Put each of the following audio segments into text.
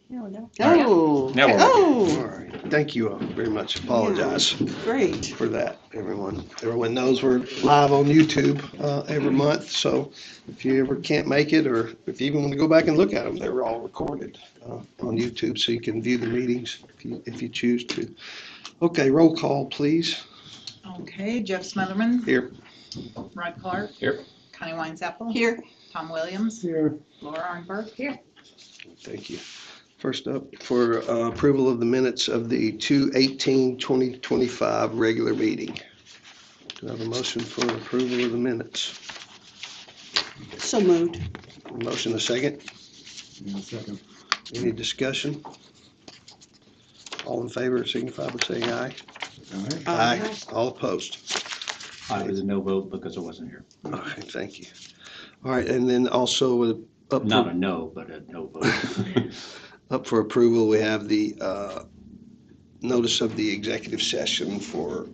Oh, Now we're oh, All right. Thank you all very much. Apologize great. for that, everyone. Everyone knows we're live on YouTube every month, so if you ever can't make it, or if you even want to go back and look at them, they're all recorded on YouTube, so you can view the meetings if you choose to. Okay, roll call, please. Okay, Jeff Smotherman. Here. Rod Clark. Here. Connie Wine-Zapple. Here, Tom Williams. Here. Laura Arnberg. Here. Thank you. First up, for approval of the minutes of the 2/18/2025 regular meeting. Do I have a motion for approval of the minutes? so moved. Motion a second? Second. Any discussion? All in favor signify by saying aye. Aye. All opposed? I was a no vote because I wasn't here. All right, thank you. All right, and then also up Not a for, no, but a no vote. up for approval, we have the notice of the executive session for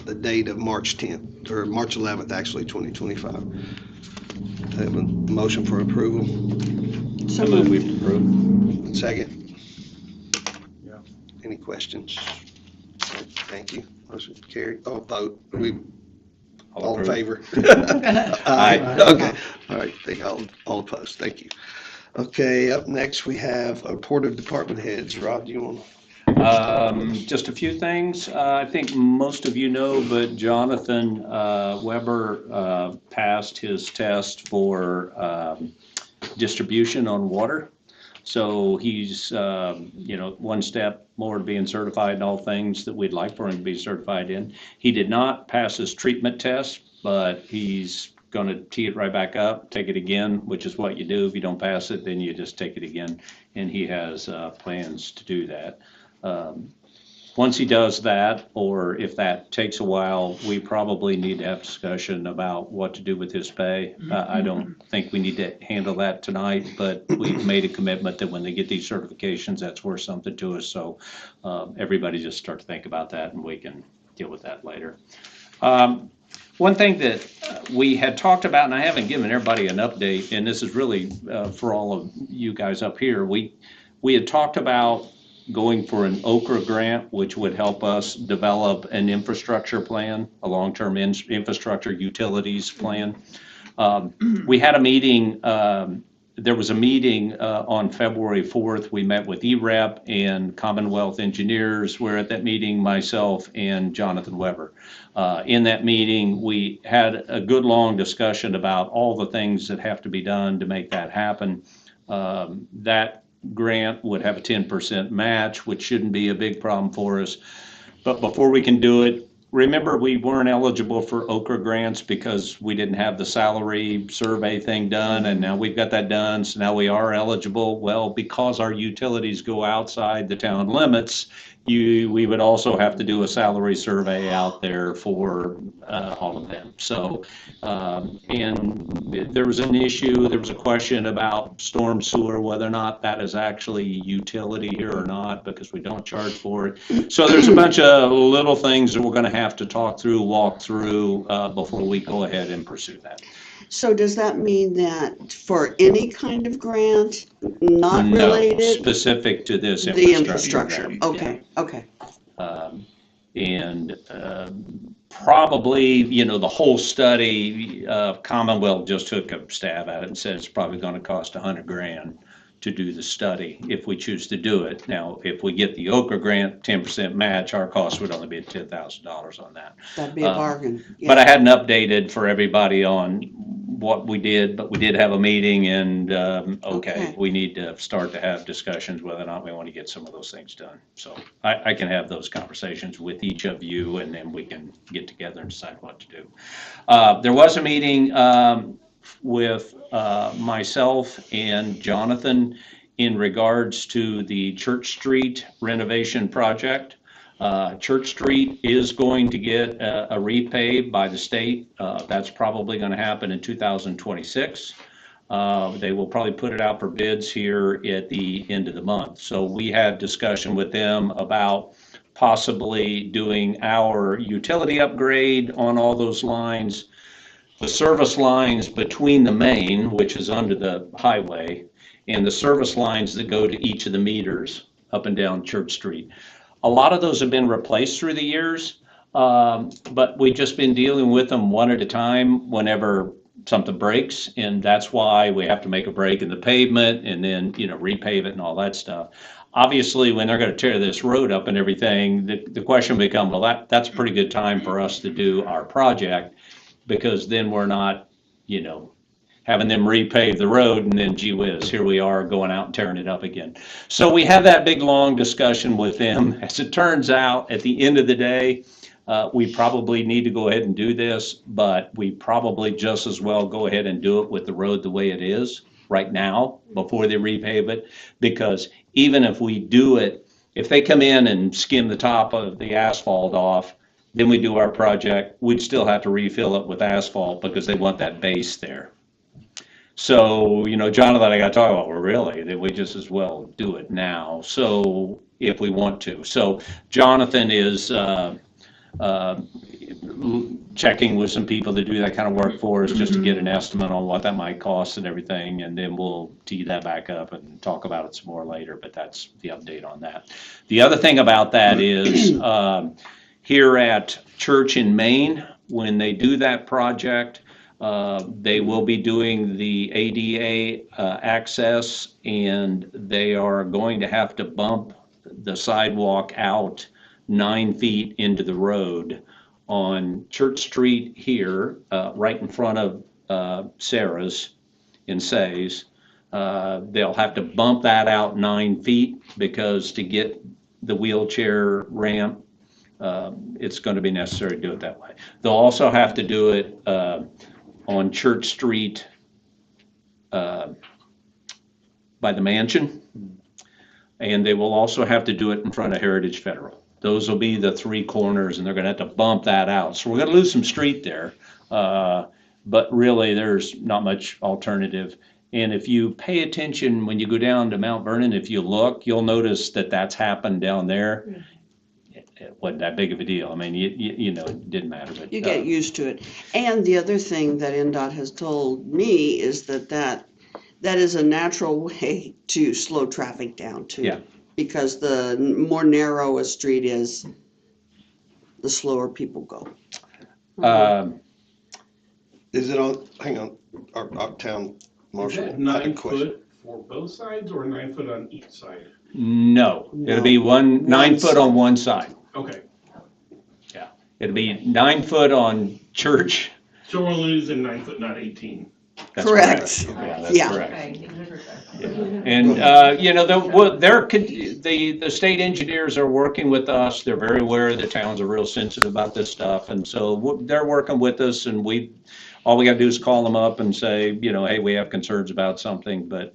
the date of March 10th, or March 11th, actually, 2025. I have a motion for approval. So I move moved. we approve. Second. Yeah. Any questions? Thank you. Motion carried. Oh, vote. All in approve. favor? Aye. Okay. All right. All opposed. Thank you. Okay. Up next, we have a report of department heads. Rod, do you want to? Just a few things. I think most of you know, but Jonathan Weber passed his test for distribution on water. So he's, one step more to being certified in all things that we'd like for him to be certified in. He did not pass his treatment test, but he's going to tee it right back up, take it again, which is what you do. If you don't pass it, then you just take it again. And he has plans to do that. Once he does that, or if that takes a while, we probably need to have discussion about what to do with his pay. I don't think we need to handle that tonight, but we've made a commitment that when they get these certifications, that's worth something to us. So everybody just start to think about that, and we can deal with that later. One thing that we had talked about, and I haven't given everybody an update, and this is really for all of you guys up here, we had talked about going for an Okra grant, which would help us develop an infrastructure plan, a long-term infrastructure utilities plan. We had a meeting, there was a meeting on February 4th. We met with EREP and Commonwealth Engineers. We're at that meeting, myself and Jonathan Weber. In that meeting, we had a good long discussion about all the things that have to be done to make that happen. That grant would have a 10% match, which shouldn't be a big problem for us. But before we can do it, remember we weren't eligible for Okra grants because we didn't have the salary survey thing done, and now we've got that done, so now we are eligible. Well, because our utilities go outside the town limits, we would also have to do a salary survey out there for all of them. So, and there was an issue, there was a question about storm sewer, whether or not that is actually utility here or not, because we don't charge for it. So there's a bunch of little things that we're going to have to walk through before we go ahead and pursue that. So does that mean that for any kind of grant, not No, related? specific to this The infrastructure. infrastructure, okay, okay. And probably, the whole study, Commonwealth just took a stab at it and said it's probably going to cost $100,000 to do the study if we choose to do it. Now, if we get the Okra grant 10% match, our cost would only be $10,000 on that. That'd be a bargain. But I Yeah. hadn't updated for everybody on what we did, but we did have a meeting, and Okay. we need to start to have discussions whether or not we want to get some of those things done. So I can have those conversations with each of you, and then we can get together and decide what to do. There was a meeting with myself and Jonathan in regards to the Church Street renovation project. Church Street is going to get a repave by the state. That's probably going to happen in 2026. They will probably put it out for bids here at the end of the month. So we had discussion with them about possibly doing our utility upgrade on all those lines the service lines between the main, which is under the highway, and the service lines that go to each of the meters up and down Church Street. A lot of those have been replaced through the years, but we've just been dealing with them one at a time whenever something breaks, and that's why we have to make a break in the pavement and then, repave it and all that stuff. Obviously, when they're gonna tear this road up and everything, the question becomes, well, that's a pretty good time for us to do our project, because then we're not, having them repave the road and then gee whiz, here we are going out and tearing it up again. So we have that big, long discussion with them. As it turns out, at the end of the day, we probably need to go ahead and do this, but we probably just as well go ahead and do it with the road the way it is right now before they repave it, because even if we do it, if they come in and skim the top of the asphalt off, then we do our project, we'd still have to refill it with asphalt because they want that base there. So, Jonathan, I got to talk about, well, really, that we just as well do it now. So if we want to. So Jonathan is checking with some people that do that kind of work for us just to get an estimate on what that might cost and everything. And then we'll tee that back up and talk about it some more later. But that's the update on that. The other thing about that is here at Church in Maine, when they do that project, they will be doing the ADA access, and they are going to have to bump the sidewalk out 9 feet into the road on Church Street here, right in front of Sarah's in Say's. They'll have to bump that out 9 feet because to get the wheelchair ramp, it's going to be necessary to do it that way. They'll also have to do it on Church Street by the mansion, and they will also have to do it in front of Heritage Federal. Those will be the 3 corners, and they're going to have to bump that out. So we're going to lose some street there, but really there's not much alternative. And if you pay attention when you go down to Mount Vernon, if you look, you'll notice that that's happened down there. It wasn't that big of a deal. I mean, it didn't matter. But, You get used to it. And the other thing that NDOT has told me is that is a natural way to slow traffic down too. Yeah. Because the more narrow a street is, the slower people go. Is it on, hang on, our town marshal? Is had that a 9 question. foot for both sides or 9 foot on each side? No, it'll No. be 9 foot on one side. Okay, It'll be 9 foot on Church. so we're losing 9 foot, not 18. That's Correct. Yeah, that's Yeah. correct. Okay. And, the state engineers are working with us. They're very aware the towns are real sensitive about this stuff. And so they're working with us, and all we got to do is call them up and say, hey, we have concerns about something. But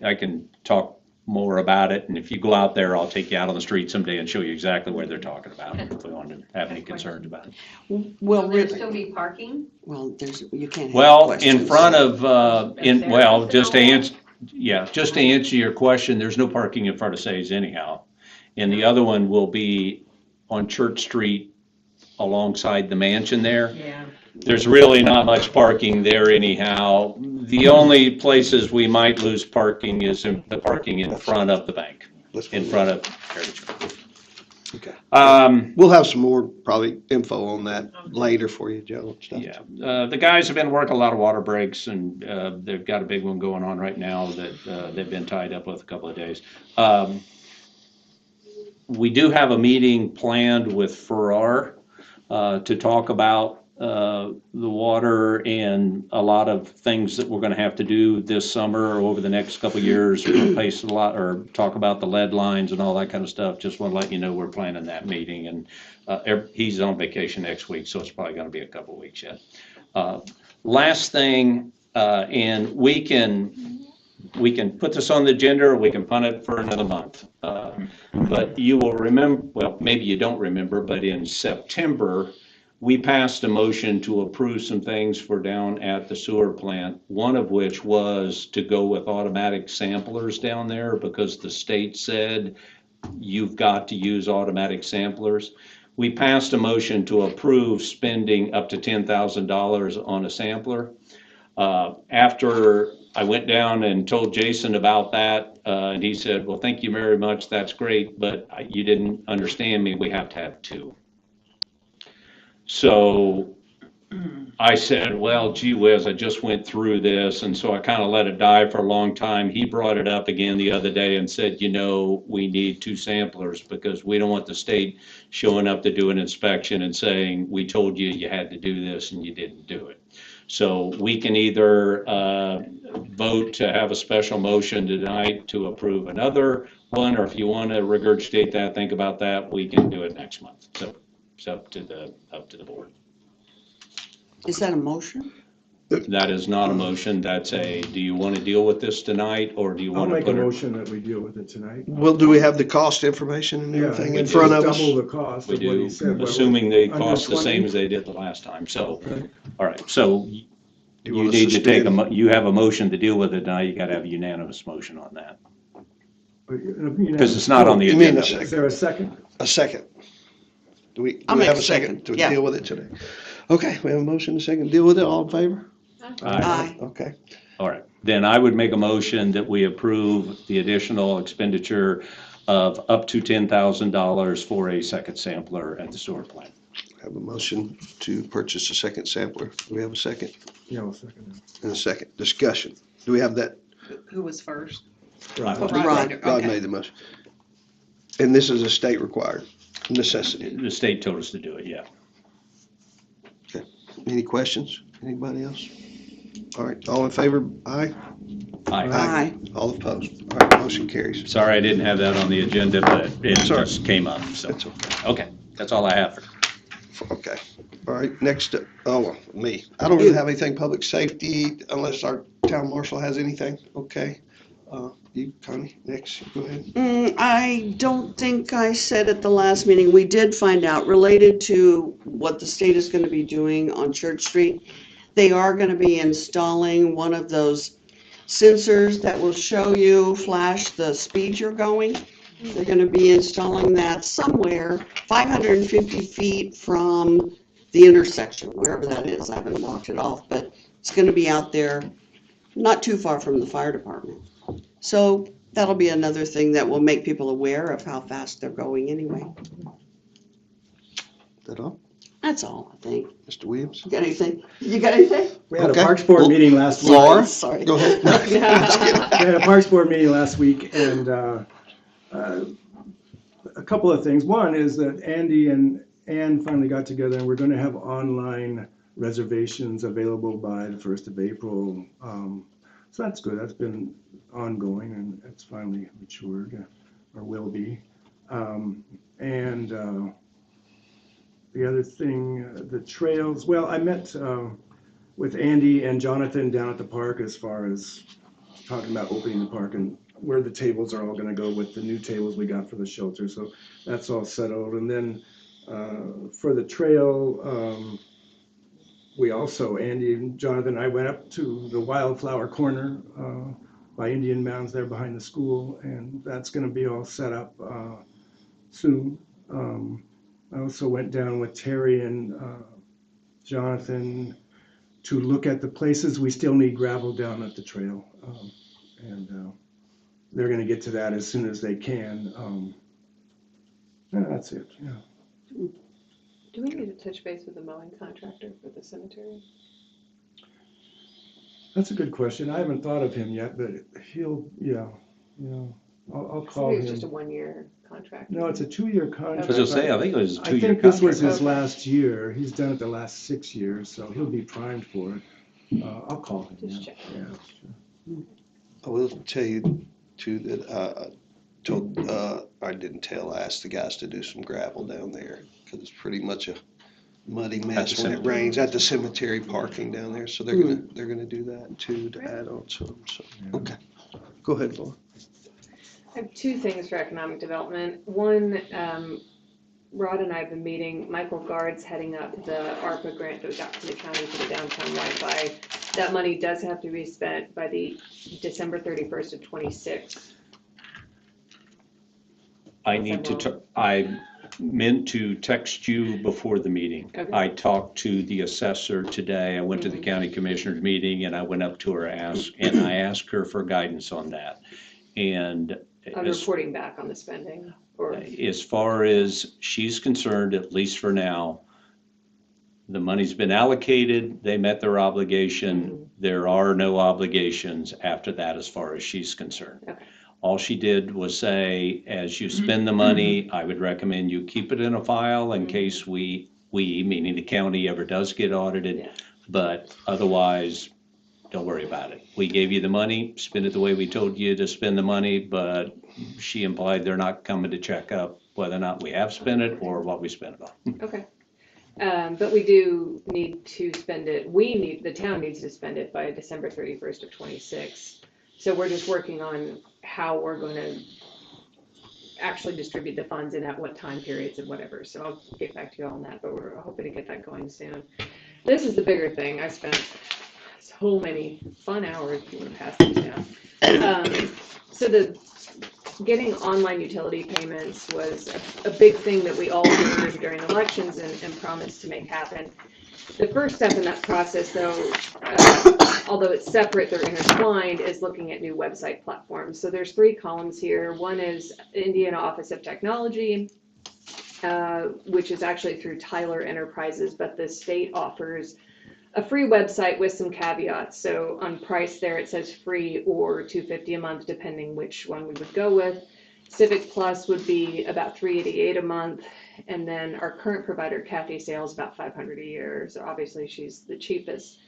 I can talk more about it. And if you go out there, I'll take you out on the street someday and show you exactly what they're talking about if we want to have any concerns about it. Well, Will there really, still be parking? you can't have Well, questions. in front of, just to answer your question, there's no parking in front of Say's anyhow. And the other one will be on Church Street alongside the mansion there. Yeah. There's really not much parking there anyhow. The only places we might lose parking is the parking in front of the bank, Let's in move front on. of Heritage. Okay. We'll have some more probably info on that later for you, Joe. and stuff. Yeah, the guys have been working a lot of water breaks, and they've got a big one going on right now that they've been tied up with a couple of days. We do have a meeting planned with Farrar to talk about the water and a lot of things that we're going to have to do this summer or over the next couple of years, replace a lot or talk about the lead lines and all that kind of stuff. Just want to let you know we're planning that meeting, and he's on vacation next week, so it's probably going to be a couple of weeks yet. Last thing, and we can put this on the agenda or we can punt it for another month. But you will remember, well, maybe you don't remember, but in September, we passed a motion to approve some things for down at the sewer plant, one of which was to go with automatic samplers down there because the state said you've got to use automatic samplers. we passed a motion to approve spending up to $10,000 on a sampler. After I went down and told Jason about that, and he said, well, thank you very much, that's great, but you didn't understand me, we have to have two. So I said, well, gee whiz, I just went through this, and so I kind of let it die for a long time. He brought it up again the other day and said, we need two samplers because we don't want the state showing up to do an inspection and saying, we told you you had to do this and you didn't do it. So we can either vote to have a special motion tonight to approve another one, or if you want to regurgitate that, think about that, we can do it next month. So it's up to the board. Is that a motion? That is not a motion, that's do you want to deal with this tonight, or do you I'll want to make a put it? motion that we deal with it tonight. Well, do we have the cost information and Yeah, everything we in do. front of us? Double the cost We of what do, he said. but assuming they under cost the same 20? as they did the last time, so, Okay. all right, so You you wanna need to take suspend? you have a motion to deal with it now, you gotta have a unanimous motion on that, because it's not on the You mean a agenda. Is there a second? A second. Do we I'll have make a a second second, to yeah. deal with it today? Okay, we have a motion, a second, deal with it, all in favor? Aye. Okay, All right, then I would make a motion that we approve the additional expenditure of up to $10,000 for a second sampler at the sewer plant. have a motion to purchase a second sampler. Do we have a second? Yeah, I'll second that. And a second, discussion. Do we have that? Who was first? Right. Rod. Rod Okay. made the motion. And this is a state required necessity. The state told us to do it, yeah. Any questions? Anybody else? All right, all in favor? Aye. Aye. Aye. All opposed? All right, motion carries. Sorry I didn't have that on the agenda, but it Sorry. just came up, so, That's okay. okay, that's all I have for. Okay, all right, next, me. I don't really have anything public safety unless our town marshal has anything, okay? You, Connie, next, go ahead. I don't think I said at the last meeting, we did find out related to what the state is gonna be doing on Church Street. They are gonna be installing one of those sensors that will show you, flash the speed you're going. They're gonna be installing that somewhere 550 feet from the intersection, wherever that is. I haven't walked it off, but it's gonna be out there, not too far from the fire department. So that'll be another thing that will make people aware of how fast they're going anyway. That all? That's all, I think. Mr. Williams? You got anything? You got anything? We had a Okay. Parks Board meeting last week. Laura? Sorry. Go ahead. We had a Parks Board meeting last week, and a couple of things. One is that Andy and Ann finally got together, and we're gonna have online reservations available by the 1st of April. So that's good. That's been ongoing, and it's finally matured, or will be. And the other thing, the trails, well, I met with Andy and Jonathan down at the park as far as talking about opening the park and where the tables are all gonna go with the new tables we got for the shelter, so that's all settled. And then for the trail, we also, Andy and Jonathan and I went up to the Wildflower Corner by Indian Mounds there behind the school, and that's gonna be all set up soon. I also went down with Terry and Jonathan to look at the places we still need gravel down at the trail. And they're gonna get to that as soon as they can. Yeah, that's it, yeah. Do we need to touch base with the mowing contractor for the cemetery? That's a good question. I haven't thought of him yet, but he'll, I'll I call think it's just a him. one-year contract. No, it's a 2-year I contract. was gonna say, I think it was a I two-year think this was contract. his last year. He's done it the last 6 years, so he'll be primed for it. I'll call him. Just yeah. check. Yeah. I will tell you too that I asked the guys to do some gravel down there, because it's pretty much a muddy mess when it cemetery. rains at the cemetery parking down there, so they're gonna do that too, to add on some, so, okay. Go ahead, Laura. I have two things for economic development. One, Rod and I have been meeting, Michael Guard's heading up the ARPA grant that we got from the county for the downtown Wi-Fi. That money does have to be spent by the December 31st of 26. I need to, meant to text you before the meeting. Okay. I talked to the assessor today. I went to the county commissioners meeting and I went up to her and I asked her for guidance on that. And On reporting back on the spending, or, as far as she's concerned, at least for now, the money's been allocated, they met their obligation. There are no obligations after that as far as she's concerned. Okay. All she did was say, as you spend the money, I would recommend you keep it in a file in case we, meaning the county, ever does get audited. Yeah. But otherwise, don't worry about it. We gave you the money, spend it the way we told you to spend the money, but she implied they're not coming to check up whether or not we have spent it or what we spent it on. okay. But we do need to spend it, the town needs to spend it by December 31st of '26. So we're just working on how we're going to actually distribute the funds and at what time periods and whatever. So I'll get back to you on that, but we're hoping to get that going soon. This is the bigger thing. I spent so many fun hours doing past these now. So getting online utility payments was a big thing that we all heard during elections and promised to make happen. The first step in that process, though, although it's separate, they're intertwined, is looking at new website platforms. So there's 3 columns here. One is Indiana Office of Technology, which is actually through Tyler Enterprises, but the state offers a free website with some caveats. So on price there, it says free or $250 a month, depending which one we would go with. Civic Plus would be about $388 a month. And then our current provider, Kathy Sales, about $500 a year. So obviously she's the cheapest.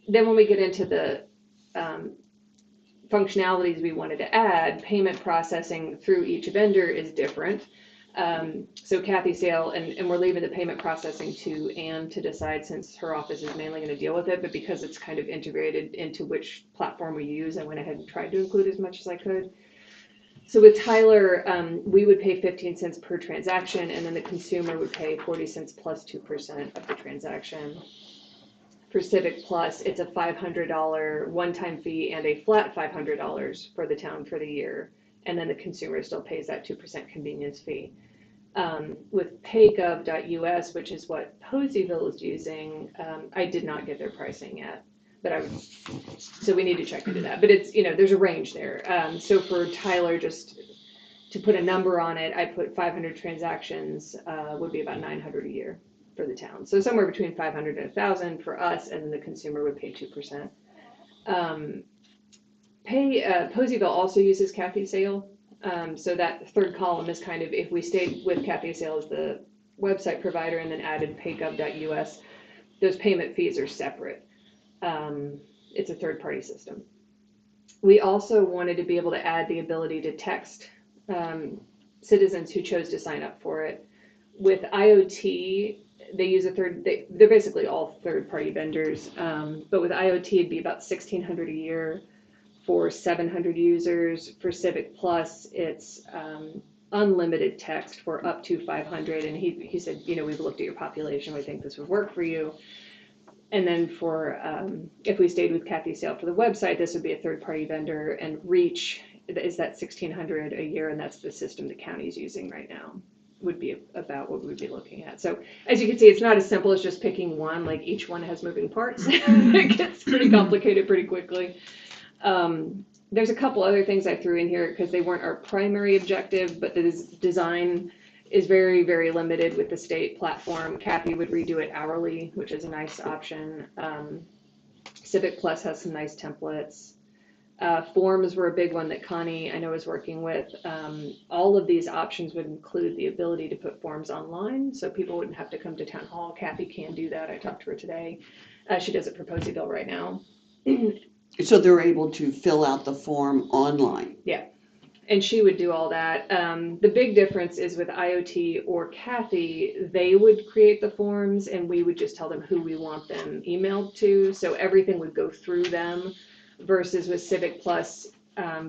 Then when we get into the functionalities we wanted to add, payment processing through each vendor is different. So Kathy Sale, and we're leaving the payment processing to Anne to decide, since her office is mainly going to deal with it, but because it's kind of integrated into which platform we use, I went ahead and tried to include as much as I could. So with Tyler, we would pay 15 cents per transaction, and then the consumer would pay 40 cents plus 2% of the transaction. For Civic Plus, it's a $500 one-time fee and a flat $500 for the town for the year. And then the consumer still pays that 2% convenience fee. With paygov.us, which is what Poseyville is using, I did not get their pricing yet, but so we need to check into that. But it's, there's a range there. So for Tyler, just to put a number on it, I put 500 transactions would be about $900 a year for the town. So somewhere between 500 and 1,000 for us, and then the consumer would pay 2%. Poseyville also uses Kathy Sale. So that third column is kind of, if we stayed with Kathy Sale as the website provider and then added paygov.us, those payment fees are separate. It's a third-party system. We also wanted to be able to add the ability to text citizens who chose to sign up for it. With IoT, they use they're basically all third-party vendors, but with IoT, it'd be about $1,600 a year for 700 users. For Civic Plus, it's unlimited text for up to 500, and he said, we've looked at your population, we think this would work for you. And then for, if we stayed with Kathy Sale for the website, this would be a third-party vendor, and Reach is that $1,600 a year, and that's the system the county's using right now, would be about what we'd be looking at. So as you can see, it's not as simple as just picking one, like each one has moving parts. It gets pretty complicated pretty quickly. There's a couple other things I threw in here because they weren't our primary objective, but the design is very, very limited with the state platform. Kathy would redo it hourly, which is a nice option. Civic Plus has some nice templates. Forms were a big one that Connie, I know, is working with. All of these options would include the ability to put forms online, so people wouldn't have to come to town hall. Kathy can do that. I talked to her today. She does it for Poseyville right now. So they're able to fill out the form online. Yeah, and she would do all that. The big difference is with IoT or Kathy, they would create the forms and we would just tell them who we want them emailed to. So everything would go through them, versus with Civic Plus,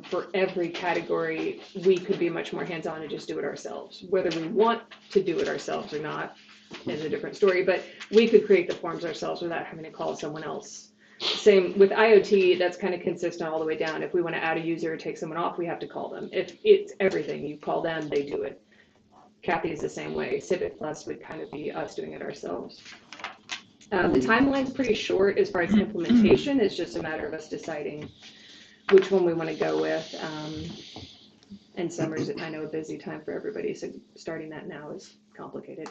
for every category, we could be much more hands-on and just do it ourselves. Whether we want to do it ourselves or not is a different story, but we could create the forms ourselves without having to call someone else. Same with IoT, that's kind of consistent all the way down. If we want to add a user or take someone off, we have to call them. If it's everything, you call them, they do it. Kathy's the same way. Civic Plus would kind of be us doing it ourselves. The timeline's pretty short as far as implementation. It's just a matter of us deciding which one we want to go with. And summer's, I know, a busy time for everybody, so starting that now is complicated.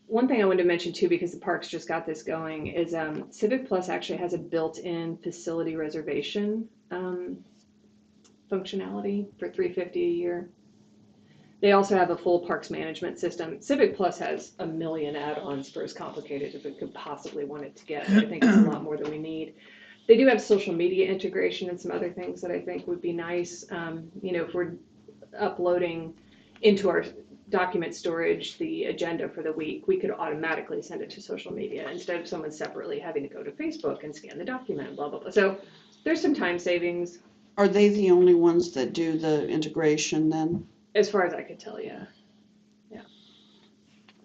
One thing I wanted to mention too, because the parks just got this going, is Civic Plus actually has a built-in facility reservation functionality for $350 a year. They also have a full parks management system. Civic Plus has a million add-ons for as complicated as it could possibly want it to get. I think it's a lot more than we need. They do have social media integration and some other things that I think would be nice. If we're uploading into our document storage the agenda for the week, we could automatically send it to social media instead of someone separately having to go to Facebook and scan the document, blah, blah, blah. So there's some time savings. Are they the only ones that do the integration then? As far as I could tell, yeah.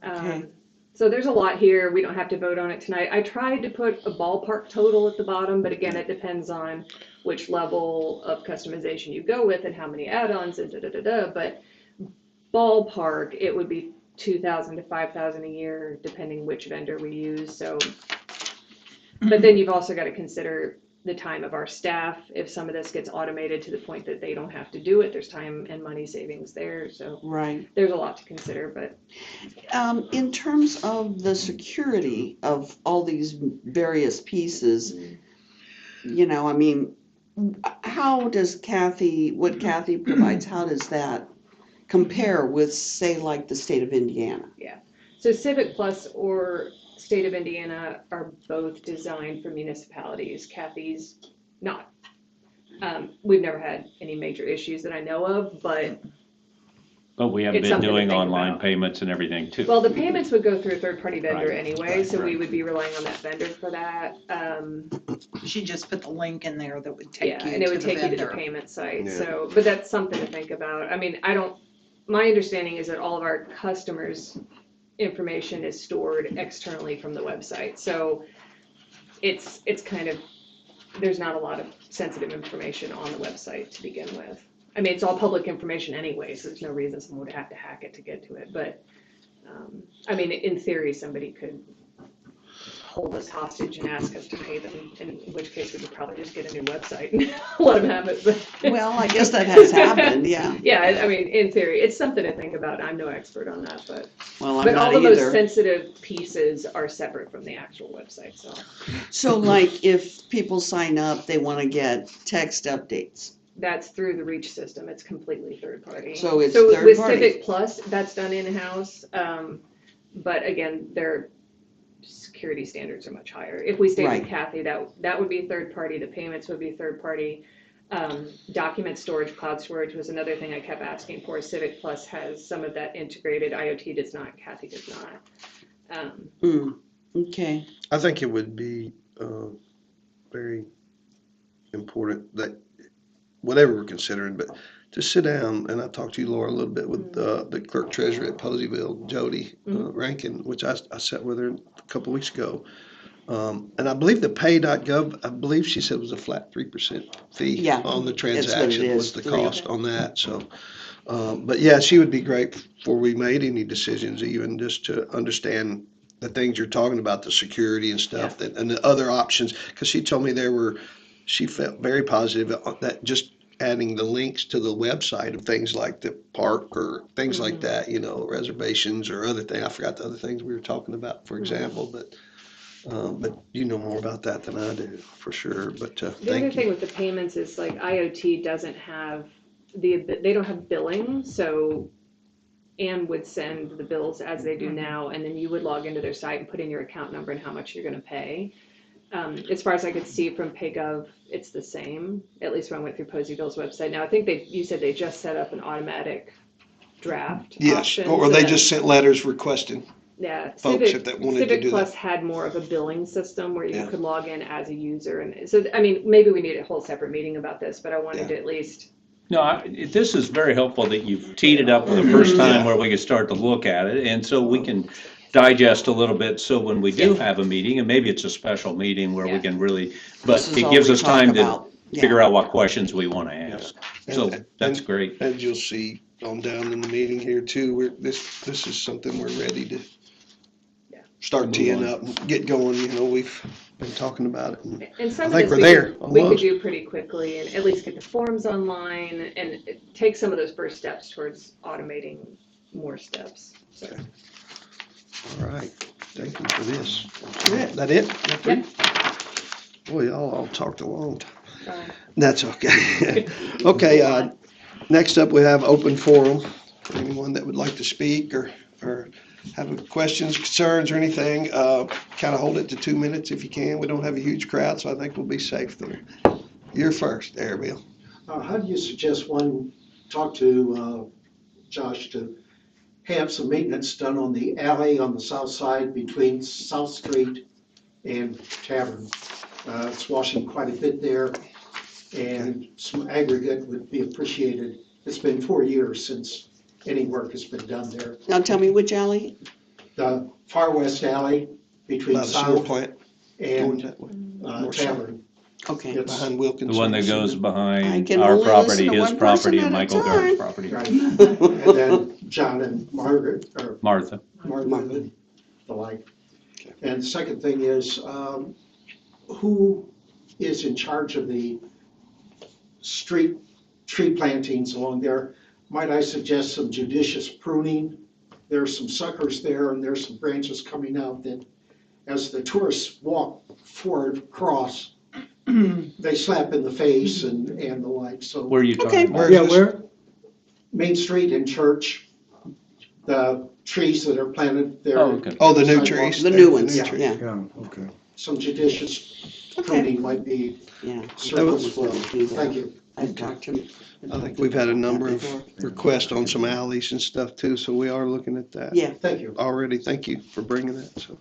Okay. So there's a lot here. We don't have to vote on it tonight. I tried to put a ballpark total at the bottom, but again, it depends on which level of customization you go with and how many add-ons and da-da-da-da. But ballpark, it would be $2,000 to $5,000 a year, depending which vendor we use. So, but then you've also got to consider the time of our staff. If some of this gets automated to the point that they don't have to do it, there's time and money savings there. So Right. there's a lot to consider, but In terms of the security of all these various pieces, how does what Kathy provides, how does that compare with, say, like the state of Indiana? so Civic Plus or State of Indiana are both designed for municipalities. Kathy's not. We've never had any major issues that I know of, but we have It's been something to doing think online about. payments and everything too. well, the payments would go through a third-party vendor Right. anyway, so we Right. would be relying on that vendor for that. She just put the link in there that would take you And it to would the take you to the vendor. payment site. Yeah. So, but that's something to think about. I mean, my understanding is that all of our customers' information is stored externally from the website. So it's kind of, there's not a lot of sensitive information on the website to begin with. I mean, it's all public information anyway, so there's no reason someone would have to hack it to get to it. But, in theory, somebody could hold us hostage and ask us to pay them, in which case we could probably just get a new website and let them have it. But Well, I guess that has happened, yeah. yeah, I mean, in theory, it's something to think about. I'm no expert on that, but Well, I'm all not the most either. sensitive pieces are separate from the actual website. So So like if people sign up, they want to get text updates. that's through the Reach system. It's completely third party. So it's with third party. Civic Plus, that's done in house. But again, their security standards are much higher. If we stayed Right. with Kathy, that would be third party. The payments would be third party. Document storage, cloud storage was another thing I kept asking for. Civic Plus has some of that integrated. IoT does not. Kathy does not. Okay. I think it would be very important that whatever we're considering, but to sit down, and I talked to you, Laura, a little bit with the clerk treasurer at Poseyville, Jody Rankin, which I sat with her a couple weeks ago. And I believe the pay.gov, I believe she said was a flat 3% fee Yeah, on the that's what it transaction is, was the 3. cost on that, so. But yeah, she would be great before we made any decisions, even just to understand the things you're talking about, the security and stuff, and the other options. Because she told me she felt very positive that just adding the links to the website of things like the park or things like that, reservations or other things. I forgot the other things we were talking about, for example, but you know more about that than I do, for sure. But The other thank thing you. with the payments is like IoT doesn't have they don't have billing, so Ann would send the bills as they do now, and then you would log into their site and put in your account number and how much you're going to pay. As far as I could see from PayGov, it's the same, at least when I went through Poseyville's website. Now, I think you said they just set up an automatic draft Yes, option, or so they that- just sent letters requesting. Yeah, folks if they wanted to Civic do Plus that. had more of a billing system where you Yeah. could log in as a user, and so maybe we need a whole separate meeting about this, but I wanted to at least. No, this is very helpful that you've teed it up for the first time where we can start to look at it, and so we can digest a little bit, so when we do have a meeting, and maybe it's a special meeting where we Yeah. can really, This but is it all gives we us talk time to about. Yeah. figure out what questions we want to ask. So And- that's great. As you'll see, on down in the meeting here too. This is something we're ready to start teeing up and get going. You know, we've been talking about it. And And some I think of this we're we there, could, we could almost. do pretty quickly and at least get the forms online and take some of those first steps towards automating more steps. So. All right, thank you for this. That it? That three? Boy, y'all all talked a long time. That's okay. Okay, next up we have open forum. For anyone that would like to speak or have questions, concerns, or anything, kind of hold it to 2 minutes if you can. We don't have a huge crowd, so I think we'll be safe there. You're first there, Bill. How do you suggest one talk to Josh to have some maintenance done on the alley on the south side between South Street and Tavern? It's washing quite a bit there, and some aggregate would be appreciated. It's been 4 years since any work has been done there. Now tell me which alley? The far west alley between By the sewer South plant, going and that way, north side. Tavern. Okay. It's Behind Wilkins. The one that goes I behind can our only property, listen to his one property, person and at a Michael time. Gard's property. right. And then John and Margaret, or Martha. Martha, the like. And the second thing is, who is in charge of the street tree plantings along there? Might I suggest some judicious pruning? There's some suckers there and there's some branches coming out that as the tourists walk forward across, they slap in the face and the like, so. Where are you Okay. talking Where about? is this? Where? Main Street and Church, the trees that are planted there. Oh, okay. Oh, the new Sidewalk. trees. The new ones, Yeah. trees. yeah, Yeah, okay. Some judicious okay, pruning might be yeah. serviceable. Thank you. I've talked to him. I think we've had a number of Before. requests on some alleys and stuff too, so we are looking at that. Yeah, Thank you. Already, thank you for bringing that, so.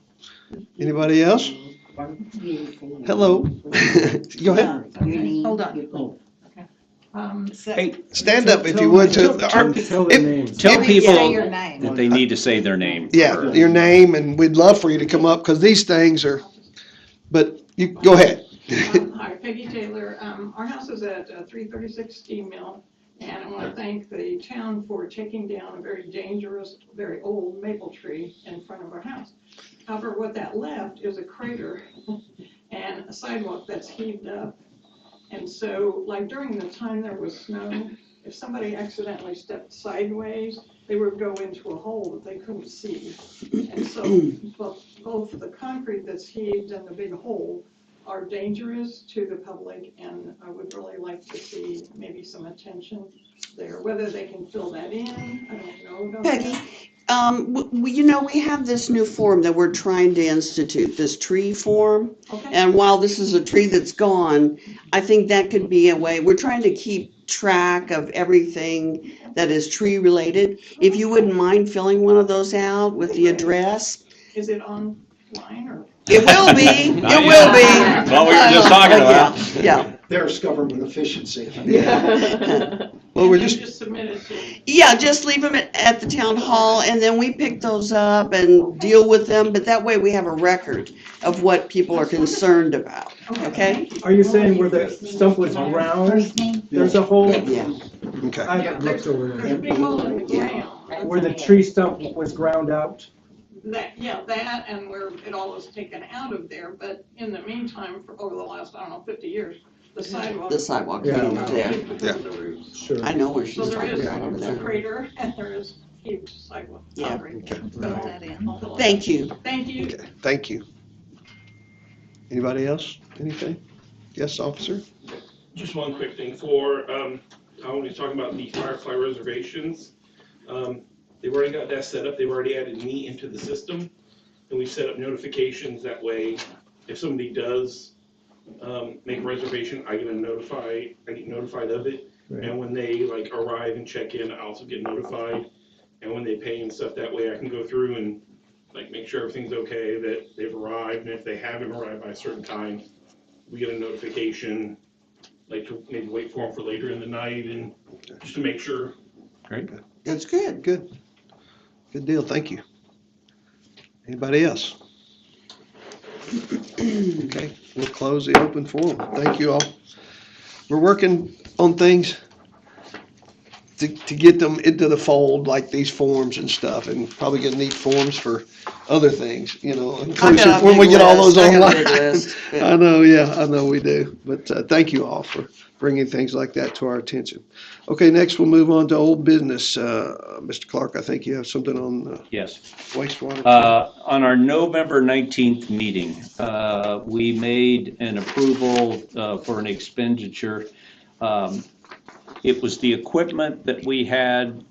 Anybody else? Hello. Go ahead. Hold on. Hey, Stand up if you would to. Tell the names. Tell Say people your name. that they need to say their name. Yeah, first. your name, and we'd love for you to come up, because these things are, but you, go ahead. Hi, Peggy Taylor. Our house is at 336 Steam Mill, and I want to thank the town for taking down a very dangerous, very old maple tree in front of our house. However, what that left is a crater and a sidewalk that's heaved up. And so, like during the time there was snow, if somebody accidentally stepped sideways, they would go into a hole that they couldn't see. And so, both the concrete that's heaved and the big hole are dangerous to the public, and I would really like to see maybe some attention there. Whether they can fill that in, I don't know about Peggy, that. we have this new form that we're trying to institute, this tree form. Okay, And while this is a tree that's gone, I think that could be a way, we're trying to keep track of everything that is tree related. If you wouldn't mind filling one of those out with the address. is it online or? It will be, it will be. That's what we were just talking about. Yeah, There's government efficiency. yeah. Well, we're And just, you just submitted to, yeah, just leave them at the town hall, and then we pick those up and deal with them, but that way we have a record of what people are concerned about, okay? Are you saying where the stuff was ground, there's a hole? Yeah. Okay. I haven't looked over there's a there. big hole in the ground. Where the tree stump was ground out? That, and where it all was taken out of there, but in the meantime, for over the last, I don't know, 50 years, the sidewalk. The sidewalk Yeah. over there. Because of the roots. Sure. I know where So she's there talking is about over a there. crater and there is huge sidewalk. Yeah. concrete. Okay. So I'll fill it Thank out. you. Thank you. Okay, thank you. Anybody else? Anything? Yes, officer? Just one quick thing for, I want to talk about the Firefly reservations. They've already got that set up, they've already added me into the system, and we've set up notifications that way. If somebody does make a reservation, I get notified of it. Right. And when they like arrive and check in, I also get notified. And when they pay and stuff, that way I can go through and like make sure everything's okay, that they've arrived, and if they haven't arrived by a certain time, we get a notification, like to maybe wait for them for later in the night and just to make sure. Great. That's good. Good. Good deal, thank you. Anybody else? Okay, we'll close the open forum. Thank you all. We're working on things to get them into the fold, like these forms and stuff, and probably gonna need forms for other things, I got inclusive, a when we big get all those list. I got a online. big list. I know, yeah, I know we do, but, thank you all for bringing things like that to our attention. Okay, next we'll move on to old business. Mr. Clark, I think you have something on Yes. wastewater. On our November 19th meeting, we made an approval for an expenditure. It was the equipment that we had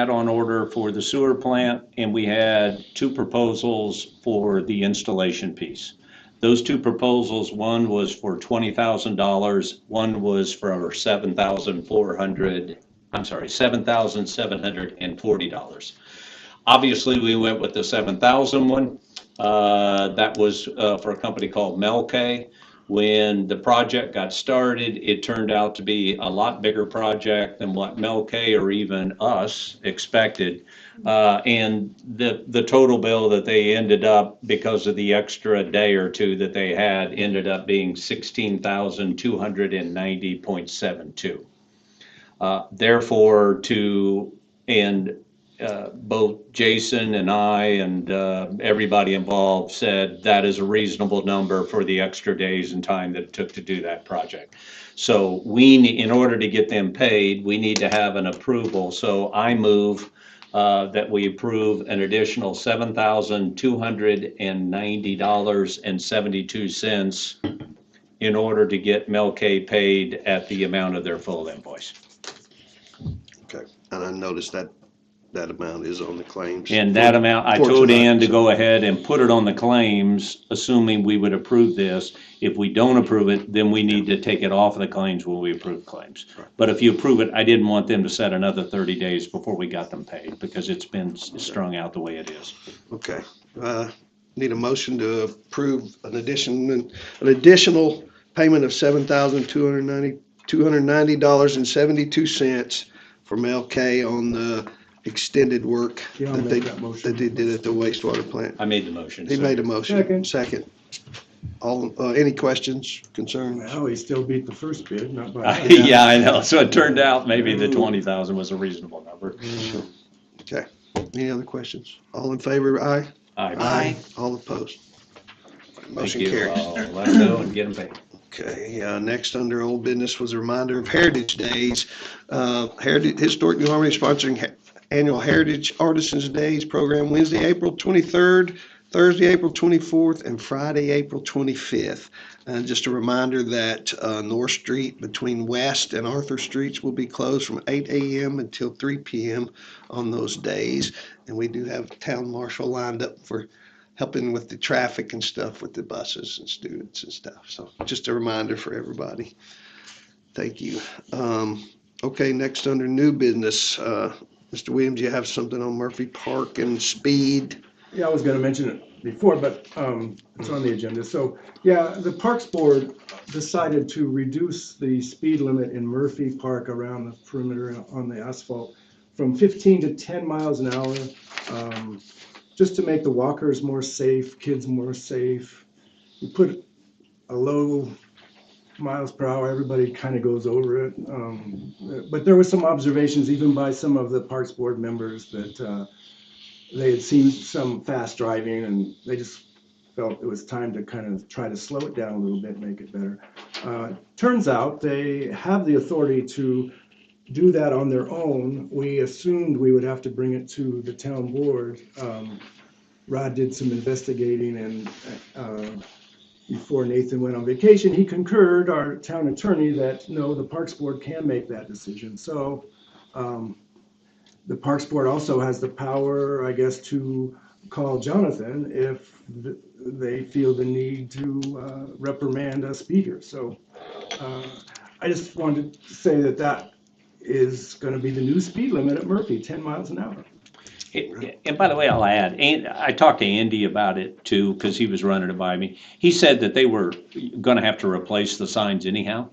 on order for the sewer plant, and we had two proposals for the installation piece. Those two proposals, one was for $20,000, one was for $7,740. Obviously, we went with the 7,000 one. That was for a company called Melkay. When the project got started, it turned out to be a lot bigger project than what Melkay or even us expected. And the total bill that they ended up, because of the extra day or two that they had, ended up being $16,290.72. Therefore, both Jason and I and everybody involved said that is a reasonable number for the extra days and time that it took to do that project. So in order to get them paid, we need to have an approval. So I move that we approve an additional $7,290.72 in order to get Melkay paid at the amount of their full invoice. Okay, and I noticed that amount is on the claims. And that amount, I For told tonight, Ann to so- go ahead and put it on the claims, assuming we would approve this. If we don't approve it, then we need to take it off of the claims when we approve claims. But if you approve it, I didn't want them to set another 30 days before we got them paid, because it's been strung out the way it is. Okay, need a motion to approve an additional payment of $7,290.72 for Melkay on the extended work Yeah, I'll that make that motion. they did at the wastewater plant. I made the motion. He so- made a motion. Second. All, any questions, concerns? Well, he still beat the first bid, not by. Yeah, I know. So it turned out maybe the 20,000 was a reasonable number. Okay, any other questions? All in favor, aye? Aye. All opposed? Thank Motion you. carries. I'll let them know and get them paid. Okay, next under old business was a reminder of Heritage Days. Historic New Harmony sponsoring annual Heritage Artisans Days program Wednesday, April 23rd, Thursday, April 24th, and Friday, April 25th. And just a reminder that North Street between West and Arthur Streets will be closed from 8 a.m. until 3 p.m. on those days. And we do have town marshal lined up for helping with the traffic and stuff with the buses and students and stuff. So just a reminder for everybody. Thank you. Okay, next under new business, Mr. Williams, you have something on Murphy Park and speed? Yeah, I was gonna mention it before, but it's on the agenda. So, yeah, the Parks Board decided to reduce the speed limit in Murphy Park around the perimeter on the asphalt from 15 to 10 miles an hour, just to make the walkers more safe, kids more safe. You put a low miles per hour, everybody kind of goes over it. But there were some observations even by some of the Parks Board members that they had seen some fast driving and they just felt it was time to kind of try to slow it down a little bit, make it better. Turns out they have the authority to do that on their own. We assumed we would have to bring it to the town board. Rod did some investigating and before Nathan went on vacation, he concurred, our town attorney, that no, the Parks Board can make that decision. So the Parks Board also has the power, I guess, to call Jonathan if they feel the need to reprimand a speeder. So I just wanted to say that that is going to be the new speed limit at Murphy, 10 miles an hour. And by the way, I'll add, I talked to Andy about it too, because he was running it by me. He said that they were going to have to replace the signs anyhow.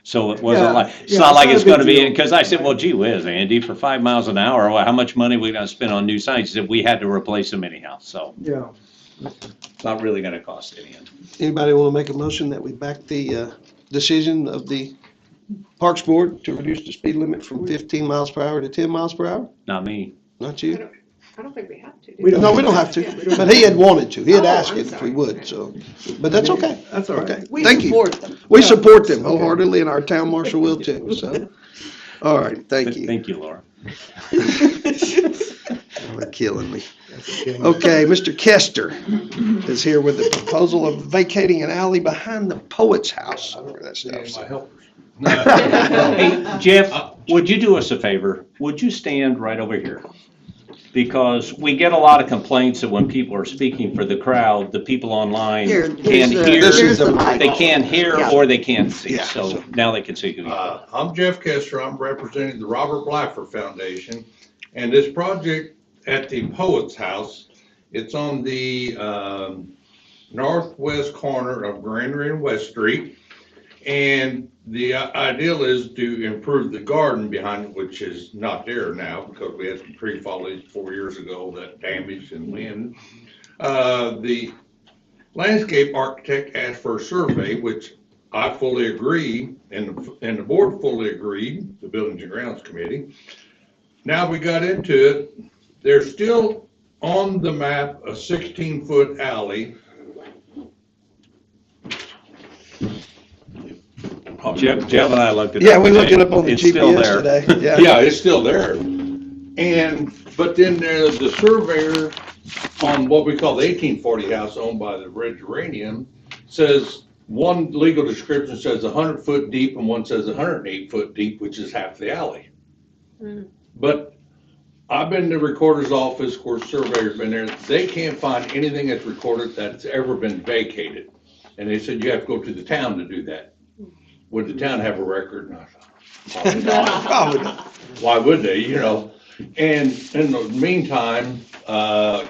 So it wasn't like, it's not like it's going to be, because I said, well, gee whiz, Andy, for 5 miles an hour, well, how much money are we going to spend on new signs? He said, we had to replace them anyhow, so Yeah. it's not really going to cost any. Anybody want to make a motion that we back the decision of the Parks Board to reduce the speed limit from 15 miles per hour to 10 miles per hour? Not me. Not you? I don't think we have to, do We don't. No, we don't have Yeah. to, but he had wanted to. He had Oh, asked I'm it if we sorry. would, so, but that's okay. That's all right. Okay, We thank you. support them. We Yeah. support them wholeheartedly, and our town marshal will too, so. All right, thank you. Thank you, Laura. They're killing me. Okay, Mr. Kester is here with the proposal of vacating an alley behind the Poet's House. I don't know where that stuff's at. Hey, Jeff, would you do us a favor? Would you stand right over here? Because we get a lot of complaints that when people are speaking for the crowd, the people online Here, can't here's the- hear. This is the They can't hear Yeah. or they can't see, Yeah, so so- now they can see who you are. I'm Jeff Kester. I'm representing the Robert Blaffer Foundation. And this project at the Poets House, it's on the northwest corner of Granary and West Street. And the ideal is to improve the garden behind it, which is not there now because we had some tree foliage 4 years ago that damaged and wind. The landscape architect asked for a survey, which I fully agree, and the board fully agreed, the Buildings and Grounds Committee. Now we got into it, there's still on the map a 16-foot alley. Jeff and I looked at it. Yeah, we looked it up on the It's still GPS there. today. Yeah. Yeah, it's still there. But then there's the surveyor on what we call the 1840 house owned by the Red Geranium says, one legal description says 100-foot deep and one says 108-foot deep, which is half the alley. But I've been to the recorder's office, of course, surveyor's been there, they can't find anything that's recorded that's ever been vacated. And they said you have to go to the town to do that. Would the town have a record? And I thought, probably not. Probably not. Why would they, you know? And in the meantime,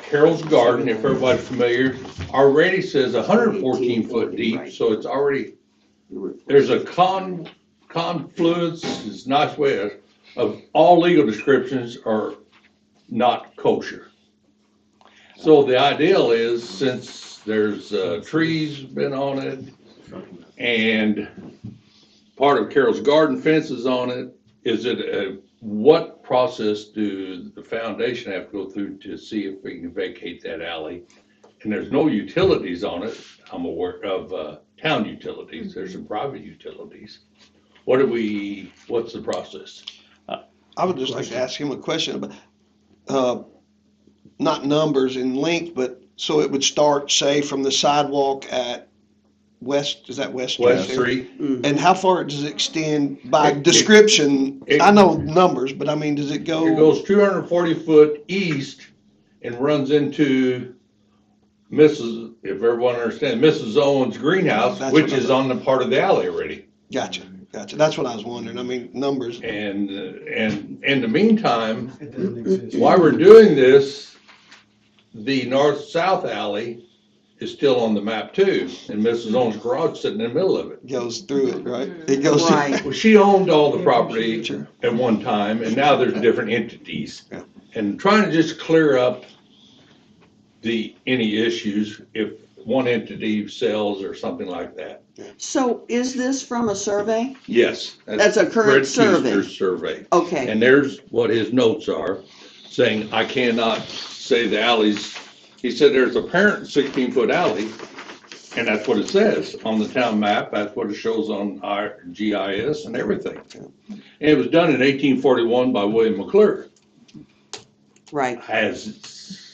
Carol's Garden, if everybody's familiar, already says 114-foot deep, so it's already, there's a confluence, it's a nice way of all legal descriptions are not kosher. So the ideal is, since there's trees been on it, and part of Carol's Garden fence is on it, is it what process do the foundation have to go through to see if we can vacate that alley? And there's no utilities on it, I'm aware of town utilities, there's some private utilities. What's the process? I would just like to ask him a question about, not numbers in length, but so it would start, say, from the sidewalk at West, is that West Street? West there? Street, And how far does it extend by It- description? it- I know numbers, but I mean, does it go? it goes 240 foot east and runs into Mrs., if everyone understands, Mrs. Owens' greenhouse, That's which what I is thought. on the part of the alley already. Gotcha. That's what I was wondering. I mean, numbers. And in the meantime, while we're doing this, the north-south alley is still on the map too, and Mrs. Owens' garage is sitting in the middle of it. Goes through it, right? It goes. Right. Well, she owned all the property Sure. at one time, and now there's different entities. Yeah. And trying to just clear up any issues if one entity sells or something like that. So is this from a survey? Yes. That's a current Fred survey. Keister's survey. Okay, And there's what his notes are, saying, I cannot say the alleys, he said there's a parent 16-foot alley, and that's what it says on the town map, that's what it shows on our GIS and everything. And it was done in 1841 by William McClure, right.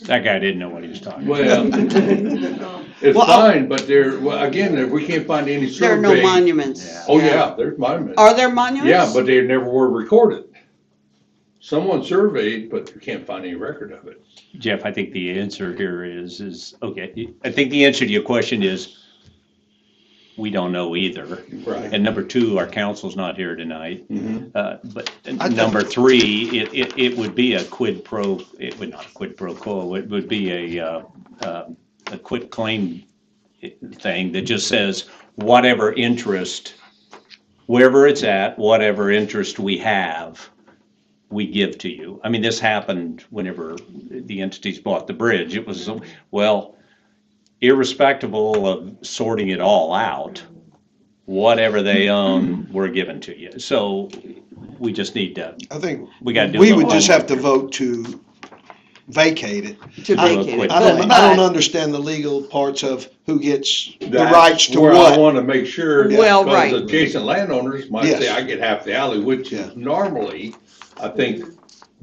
That guy didn't know what he was talking about. well, it's Well, fine, but again, we can't find any There are survey. no monuments. Oh, yeah, there's monuments. Are there monuments? Yeah, but they never were recorded. Someone surveyed, but you can't find any record of it. Jeff, I think the answer here is, okay, I think the answer to your question is, we don't know either. Right. And number two, our counsel's not here tonight. Mhm. But I number three, it would be a quid pro, it would not a quid pro quo, it would be a quit claim thing that just says whatever interest, wherever it's at, whatever interest we have, we give to you. I mean, this happened whenever the entities bought the bridge. It was, well, irrespective of sorting it all out, whatever they own, we're giving to you. So we just need to, I think we gotta do. we the would just homework. have to vote to vacate it. To I- vacate it. I don't But- understand the legal parts of who gets the That's rights to where I what. wanna make sure. Well, because right. Adjacent landowners might say, Yes. I get half the alley, which Yeah. is normally, I think,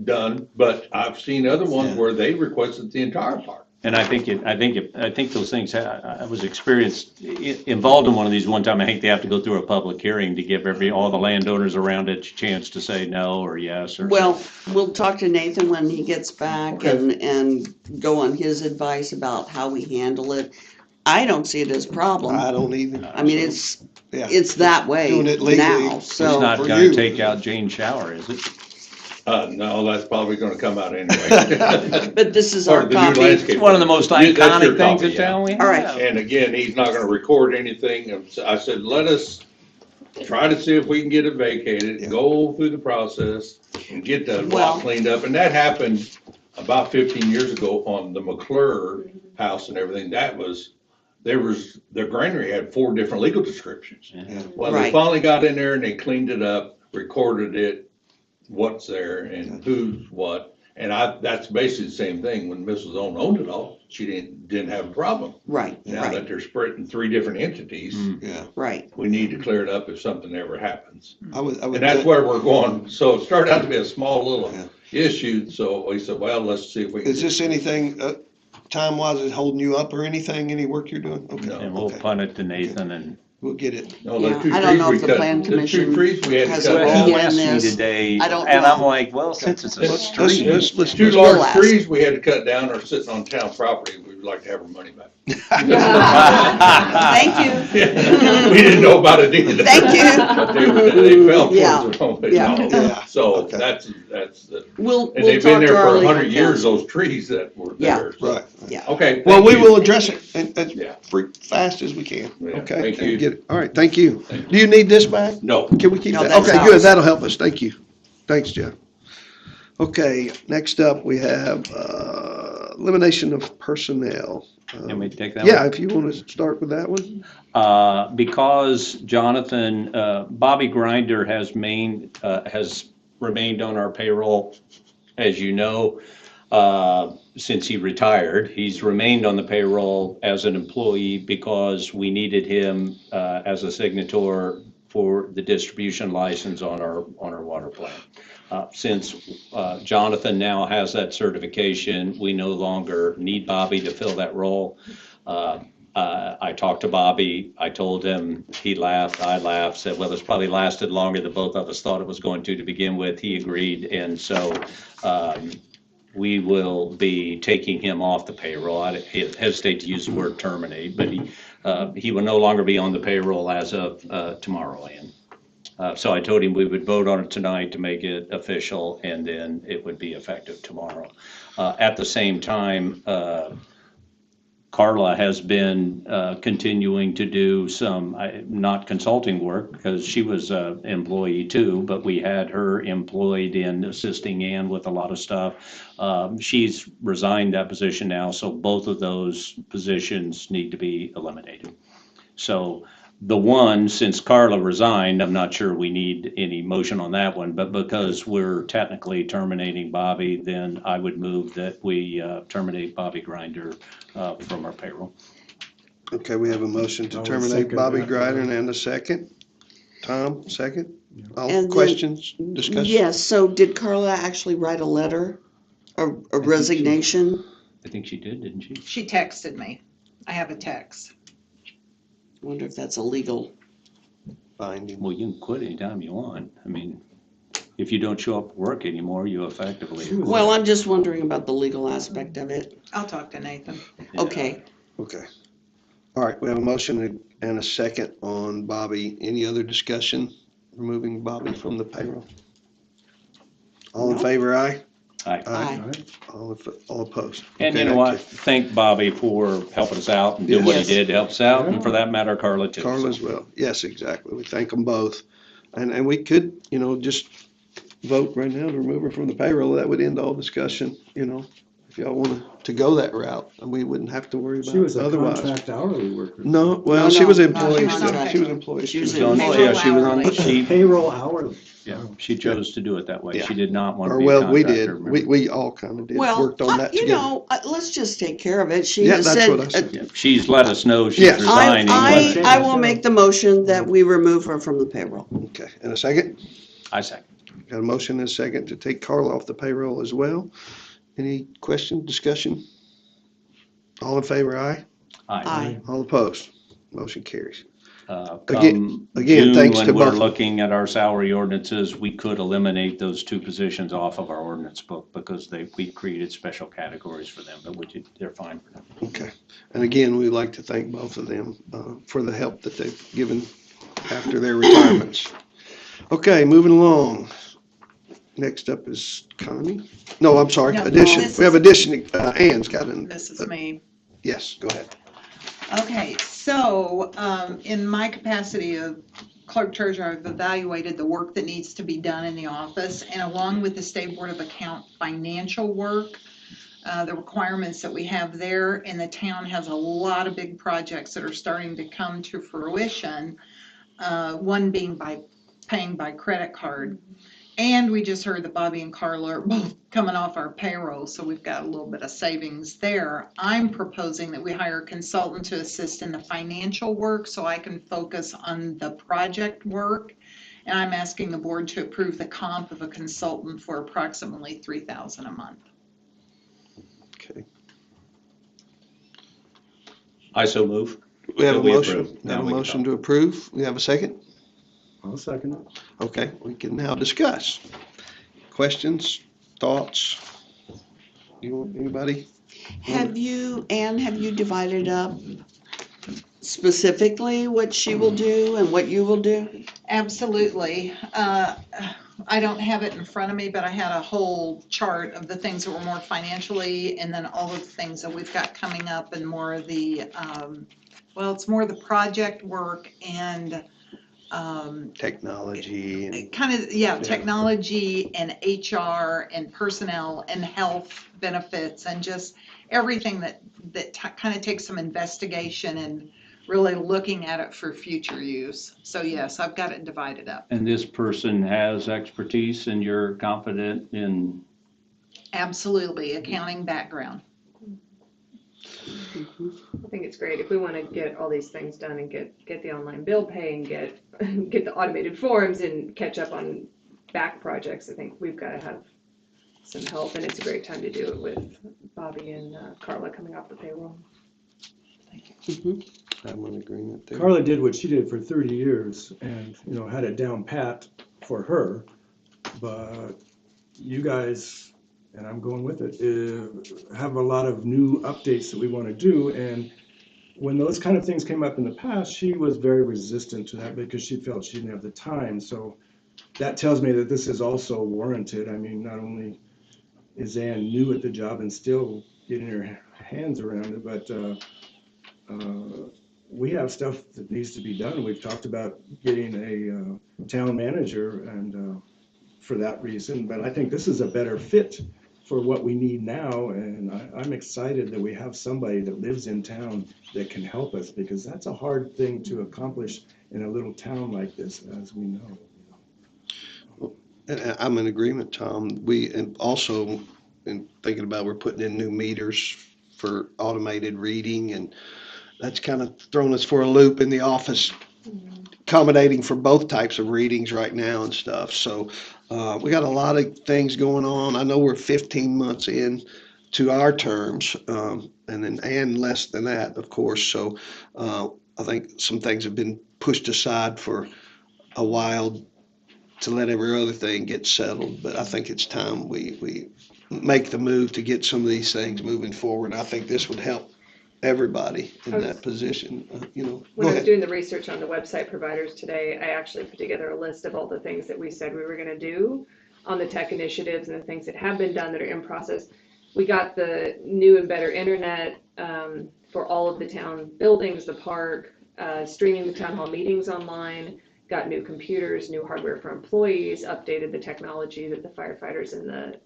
done, but I've seen other ones Yeah. where they requested the entire park. And I think those things, I was involved in one of these one time. I think they have to go through a public hearing to give all the landowners around it a chance to say no or yes or. Well, we'll talk to Nathan when he gets back Okay. and go on his advice about how we handle it. I don't see it as a problem. I don't either. I mean, it's Yeah. that way Doing it legally. now, It's so. not for gonna you. take out Jane's shower, is it? No, that's probably gonna come out anyway. But this is Part our of the new copy. landscape. It's one of the most Yeah, that's your iconic things copy, in yeah. town we have. All right. And again, he's not gonna record anything, and so I said, let us try to see if we can get it vacated, Yeah. go through the process, and get the Well- lot cleaned up, and that happened about 15 years ago on the McClure house and everything, the granary had 4 different legal descriptions. Yeah. Well, they Right. finally got in there and they cleaned it up, recorded it, what's there and who's what. And that's basically the same thing. When Mrs. Owned it all, she didn't have a problem. Right, Now right, that they're spread in 3 different entities, Yeah, right. we need to clear it up if something ever happens. I would. And that's where we're going. So it started out to be a small little Yeah. issue, so we said, well, let's see if we can. Is this anything, time-wise, is holding you up or anything, any work you're doing? Okay, No. And we'll okay. punt it to Nathan and. We'll get it. No, the Yeah, 2 I don't trees know we if the cut- plan the 2 commission trees we had to has cut a Well, down. role he in asked me this. today, I don't and I'm know. like, well, since it's a Let's- street. Let's 2 We'll large ask. trees we had to cut down are sitting on town property. We would like to have our money back. Thank you. We didn't know about it either. Thank you. But they fell Yeah. towards their own. Yeah. Yeah. So Okay. that's the, We'll and they've talk been to there our for legal 100 years, counsel. those trees that were Yeah. there. So- Right. Yeah. Okay. Well, thank we you. will address it as Yeah. fast as we can. Yeah, Okay? thank and you. get it. All right, thank you. Thank Do you need this back? No. Can we keep No, that? that's Okay, ours. good, that'll help us, thank you. Thanks, Jeff. Okay, next up, we have elimination of personnel. Can we take that one? Yeah, if you want to start with that one. Because Jonathan, Bobby Grinder has remained on our payroll, as you know, since he retired. He's remained on the payroll as an employee because we needed him as a signator for the distribution license on our water plant. Since Jonathan now has that certification, we no longer need Bobby to fill that role. I talked to Bobby, I told him, he laughed, I laughed, said, well, it's probably lasted longer than both of us thought it was going to begin with. He agreed, and so we will be taking him off the payroll. I hesitate to use the word terminate, but he will no longer be on the payroll as of tomorrow, Ann. So I told him we would vote on it tonight to make it official, and then it would be effective tomorrow. At the same time, Carla has been continuing to do some, not consulting work, because she was an employee too, but we had her employed in assisting Ann with a lot of stuff. She's resigned that position now, so both of those positions need to be eliminated. So the one, since Carla resigned, I'm not sure we need any motion on that one, but because we're technically terminating Bobby, then I would move that we terminate Bobby Grinder from our payroll. Okay, we have a motion to I will terminate second Bobby that. Grider and a second. Tom, second. All And then- questions, discussion? Yes, so did Carla actually write a letter, a resignation? I think she did, didn't she? She texted me. I have a text. I wonder if that's illegal. Binding. Well, you can quit anytime you want. I mean, if you don't show up at work anymore, you effectively. Well, I'm just wondering about the legal aspect of it. I'll talk to Nathan. Okay, Okay. All right, we have a motion and a second on Bobby. Any other discussion, removing Bobby from the payroll? All in No. favor, aye? Aye. Aye. All opposed? And you Okay, know what? thank Thank Bobby for helping us out and doing what he Yes. did to help us out, and for that matter, Carla too. Carla as well. Yes, exactly. We thank them both. And we could, just vote right now to remove her from the payroll. That would end all discussion, if y'all want to to go that route, and we wouldn't have to worry She was about a otherwise. contract hourly worker. No, well, No, she no, was no, employed, she was still. contract. She was employed. She was still. in Oh, yeah, she was on, payroll she, Payroll hourly. yeah, she chose to do it that way. Yeah. She did not want Or, to be a well, we contractor. did, remember? we all kind of did, Well, worked on that you together. know, let's just take care of it. She Yeah, has that's said, what I said. Yeah, she's let us know she's Yes. resigning. I but- I will make the motion that we remove her from the payroll. Okay, and a second? I second. Got a motion and a second to take Carla off the payroll as well. Any question, discussion? All in favor, aye? Aye. All opposed? Motion carries. Come again, June, thanks to when we're both. looking at our salary ordinances, we could eliminate those two positions off of our ordinance book because we created special categories for them, but they're fine for now. Okay, and again, we'd like to thank both of them for the help that they've given after their retirements. Okay, moving along. Next up is Connie. No, I'm sorry, No, addition. this We have is- addition, Ann's got an. This is me. Yes, go ahead. Okay, so, in my capacity of clerk treasurer, I've evaluated the work that needs to be done in the office, and along with the State Board of Account financial work, the requirements that we have there, and the town has a lot of big projects that are starting to come to fruition, one being by paying by credit card. And we just heard that Bobby and Carla are both coming off our payroll, so we've got a little bit of savings there. I'm proposing that we hire a consultant to assist in the financial work so I can focus on the project work. And I'm asking the board to approve the comp of a consultant for approximately $3,000 a month. Okay. I so move. We have a That we motion. approve. We have Now a we can motion talk. to approve. We have a second? I'll second it. Okay, we can now discuss. Questions, thoughts? Anybody? Anne, have you divided up specifically what she will do and what you will do? Absolutely. I don't have it in front of me, but I had a whole chart of the things that were more financially, and then all of the things that we've got coming up and more of the, it's more the project work and Technology and. kind of, technology and HR and personnel and health benefits and just everything that kind of takes some investigation and really looking at it for future use. So yes, I've got it divided up. And this person has expertise and you're confident in, Absolutely, accounting background. I think it's great if we want to get all these things done and get the online bill pay and get the automated forms and catch up on back projects. I think we've got to have some help, and it's a great time to do it with Bobby and Carla coming off the payroll. I'm in agreement there. Carla did what she did for 30 years and, had it down pat for her. But you guys, and I'm going with it, have a lot of new updates that we want to do. And when those kind of things came up in the past, she was very resistant to that because she felt she didn't have the time. So that tells me that this is also warranted. I mean, not only is Ann new at the job and still getting her hands around it, but we have stuff that needs to be done. We've talked about getting a town manager and for that reason, but I think this is a better fit for what we need now. And I'm excited that we have somebody that lives in town that can help us, because that's a hard thing to accomplish in a little town like this, as we know. And I'm in agreement, Tom. And also, in thinking about, we're putting in new meters for automated reading, and that's kind of thrown us for a loop in the office, accommodating for both types of readings right now and stuff. So we got a lot of things going on. I know we're 15 months in to our terms, and then and less than that, of course. So I think some things have been pushed aside for a while to let every other thing get settled. But I think it's time we make the move to get some of these things moving forward. I think this would help everybody in that position, Go When I was ahead. doing the research on the website providers today, I actually put together a list of all the things that we said we were going to do on the tech initiatives and the things that have been done that are in process. We got the new and better internet for all of the town buildings, the park, streaming the town hall meetings online, got new computers, new hardware for employees, updated the technology that the firefighters and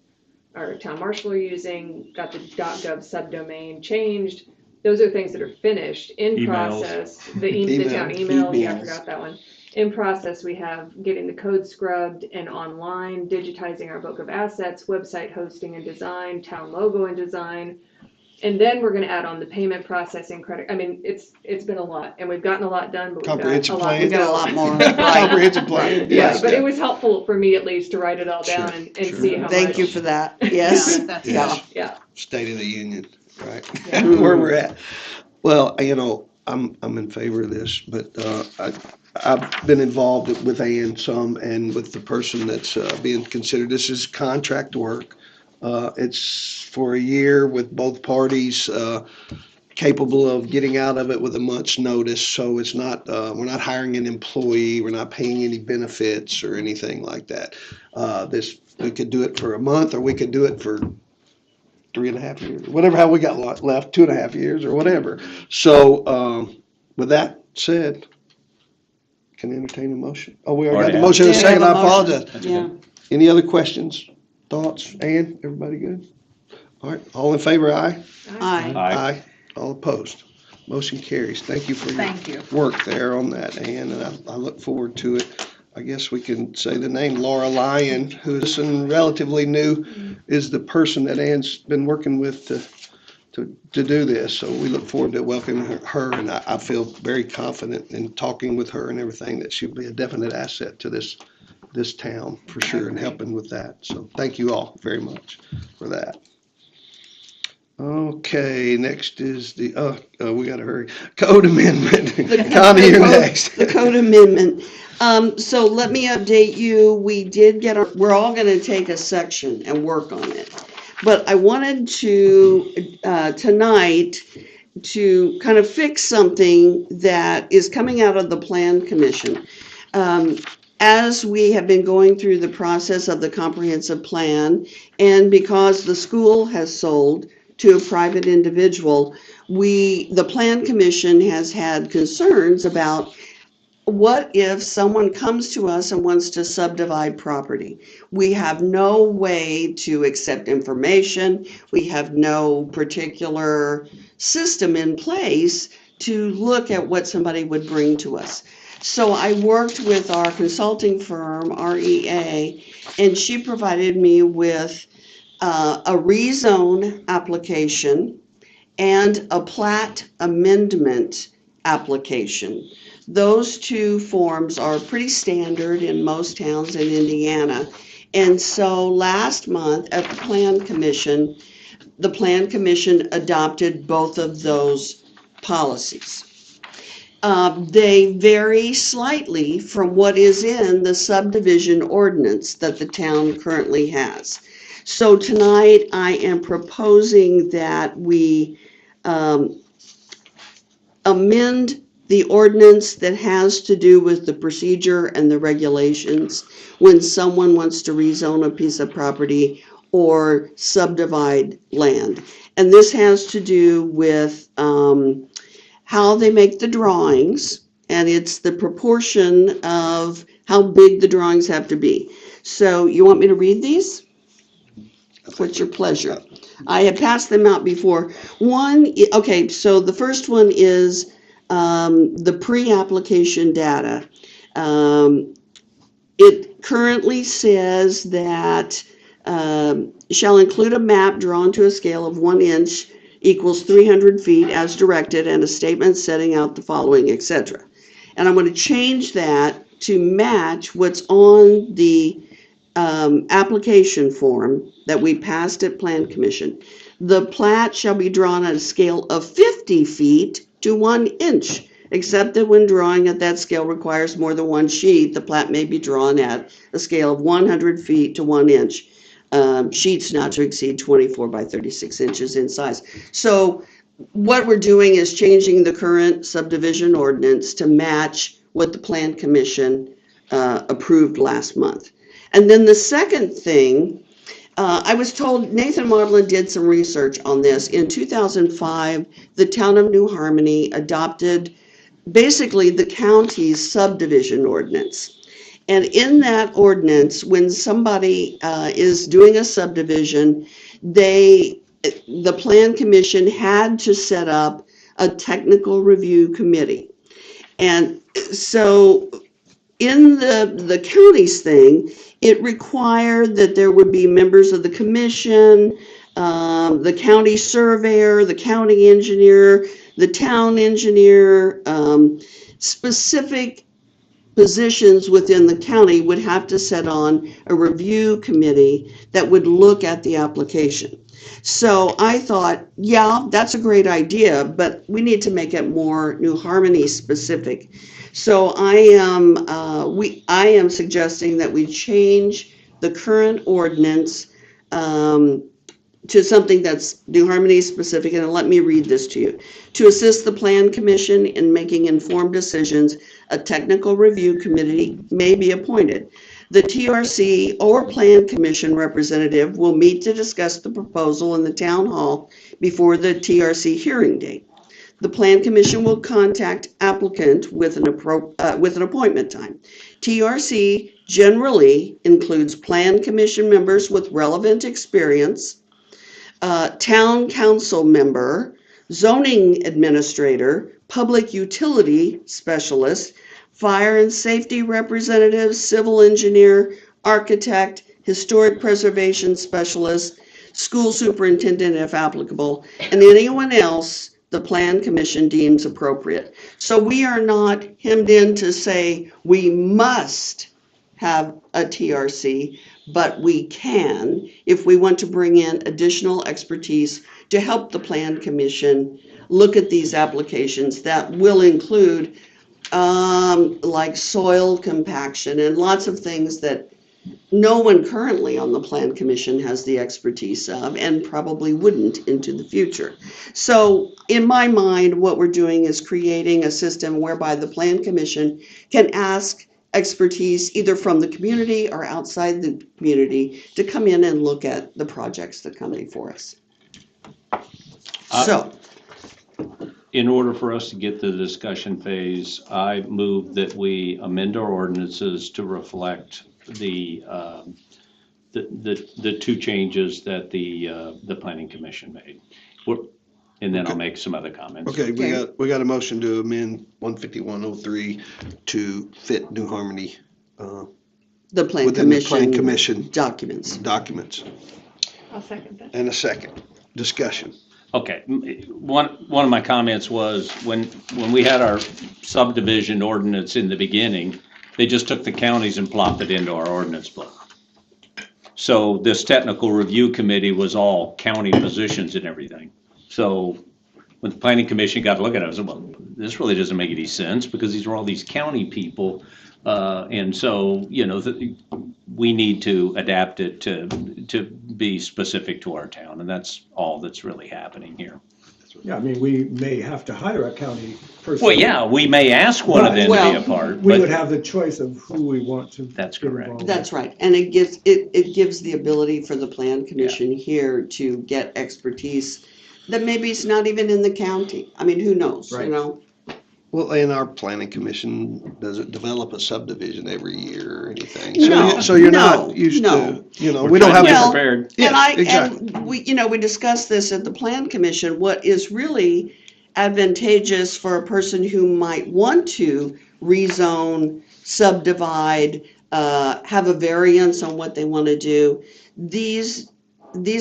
our town marshal are using, got the .gov subdomain changed. Those are things that are finished, in Emails. process. The town email, yeah, I forgot that one. In process, we have getting the code scrubbed and online, digitizing our book of assets, website hosting and design, town logo and design. And then we're gonna add on the payment processing credit. I mean, it's been a lot, and we've gotten a lot done, but we've got Comprehensive a lot plan. to We've got a go. lot more. Comprehensive plan. Yeah, Yes. but it was helpful for me at least to write it all down Sure, and sure. see how much. Thank you for that. Yes. Yeah, that's Yes. Yeah. State of the Union, right? Yeah. Where we're at. Well, I'm in favor of this, but I've been involved with Ann some and with the person that's being considered. This is contract work. It's for a year with both parties capable of getting out of it with a month's notice. So it's not, we're not hiring an employee, we're not paying any benefits or anything like that. We could do it for a month, or we could do it for 3.5 years, whatever, how we got left, 2.5 years or whatever. So, with that said, can I entertain a motion? Oh, we already got the motion in a Yeah, second, I the motion. apologize. Yeah. Any other questions, thoughts? Ann, everybody good? All right, all in favor, aye? Aye. Aye. All opposed? Motion carries. Thank you for your Thank you. work there on that, Ann, and I look forward to it. I guess we can say the name, Laura Lyon, who's relatively new, is the person that Ann's been working with to do this. So we look forward to welcoming her, and I feel very confident in talking with her and everything that she'll be a definite asset to this town for sure, and helping with that. So thank you all very much for that. Okay, next is we gotta hurry. Code amendment. Connie, you're next. The code amendment. So let me update you. We did we're all gonna take a section and work on it. But I wanted to, tonight, to kind of fix something that is coming out of the Plan Commission. As we have been going through the process of the comprehensive plan, and because the school has sold to a private individual, the Plan Commission has had concerns about what if someone comes to us and wants to subdivide property? We have no way to accept information. We have no particular system in place to look at what somebody would bring to us. So I worked with our consulting firm, REA, and she provided me with a rezone application and a plat amendment application. Those two forms are pretty standard in most towns in Indiana. And so last month at the Plan Commission adopted both of those policies. They vary slightly from what is in the subdivision ordinance that the town currently has. So tonight I am proposing that we amend the ordinance that has to do with the procedure and the regulations when someone wants to rezone a piece of property or subdivide land. And this has to do with how they make the drawings, and it's the proportion of how big the drawings have to be. So you want me to read these? What's your pleasure? I had passed them out before. Okay, so the first one is the pre-application data. It currently says that shall include a map drawn to a scale of 1 inch equals 300 feet as directed, and a statement setting out the following, etc. And I'm going to change that to match what's on the application form that we passed at Plan Commission. The plat shall be drawn at a scale of 50 feet to 1 inch, except that when drawing at that scale requires more than one sheet, the plat may be drawn at a scale of 100 feet to 1 inch. Sheets not to exceed 24 by 36 inches in size. So what we're doing is changing the current subdivision ordinance to match what the Plan Commission approved last month. And then the second thing, I was told, Nathan Maudlin did some research on this. In 2005, the town of New Harmony adopted basically the county's subdivision ordinance. And in that ordinance, when somebody is doing a subdivision, the Plan Commission had to set up a technical review committee. And so in the county's thing, it required that there would be members of the commission, the county surveyor, the county engineer, the town engineer, specific positions within the county would have to set on a review committee that would look at the application. So I thought, yeah, that's a great idea, but we need to make it more New Harmony specific. So I am suggesting that we change the current ordinance to something that's New Harmony specific, and let me read this to you. To assist the Plan Commission in making informed decisions, a technical review committee may be appointed. The TRC or Plan Commission representative will meet to discuss the proposal in the town hall before the TRC hearing date. The Plan Commission will contact applicant with an appointment time. TRC generally includes Plan Commission members with relevant experience, town council member, zoning administrator, public utility specialist, fire and safety representative, civil engineer, architect, historic preservation specialist, school superintendent if applicable, and anyone else the Plan Commission deems appropriate. So we are not hemmed in to say we must have a TRC, but we can if we want to bring in additional expertise to help the Plan Commission look at these applications that will include like soil compaction and lots of things that no one currently on the Plan Commission has the expertise of and probably wouldn't into the future. So in my mind, what we're doing is creating a system whereby the Plan Commission can ask expertise either from the community or outside the community to come in and look at the projects that come before us. So, In order for us to get to the discussion phase, I move that we amend our ordinances to reflect the two changes that the Planning Commission made. And then I'll make some other comments. Okay, we got a motion to amend 15103 to fit New Harmony the Plan within the Commission Plan Commission documents. I'll second that. And a second discussion. Okay, one of my comments was when we had our subdivision ordinance in the beginning, they just took the counties and plopped it into our ordinance book. So this technical review committee was all county positions and everything. So when the Planning Commission got to look at it, I was like, well, this really doesn't make any sense because these are all these county people. And so, we need to adapt it to be specific to our town. And that's all that's really happening here. Yeah, I mean, we may have to hire a county person. Well, yeah, we may ask one of them to be a part, We would but have the choice of who we want to. That's get correct. involved. That's right, and it gives the ability for the Plan Commission here to get expertise that maybe it's not even in the county. I mean, who knows, Right. Well, and our Planning Commission doesn't develop a subdivision every year or anything. No, So you're no, not used no. to, we're we don't trying have. to be Well, prepared. Yeah, exactly. And we discussed this at the Plan Commission, what is really advantageous for a person who might want to rezone, subdivide, have a variance on what they want to do. These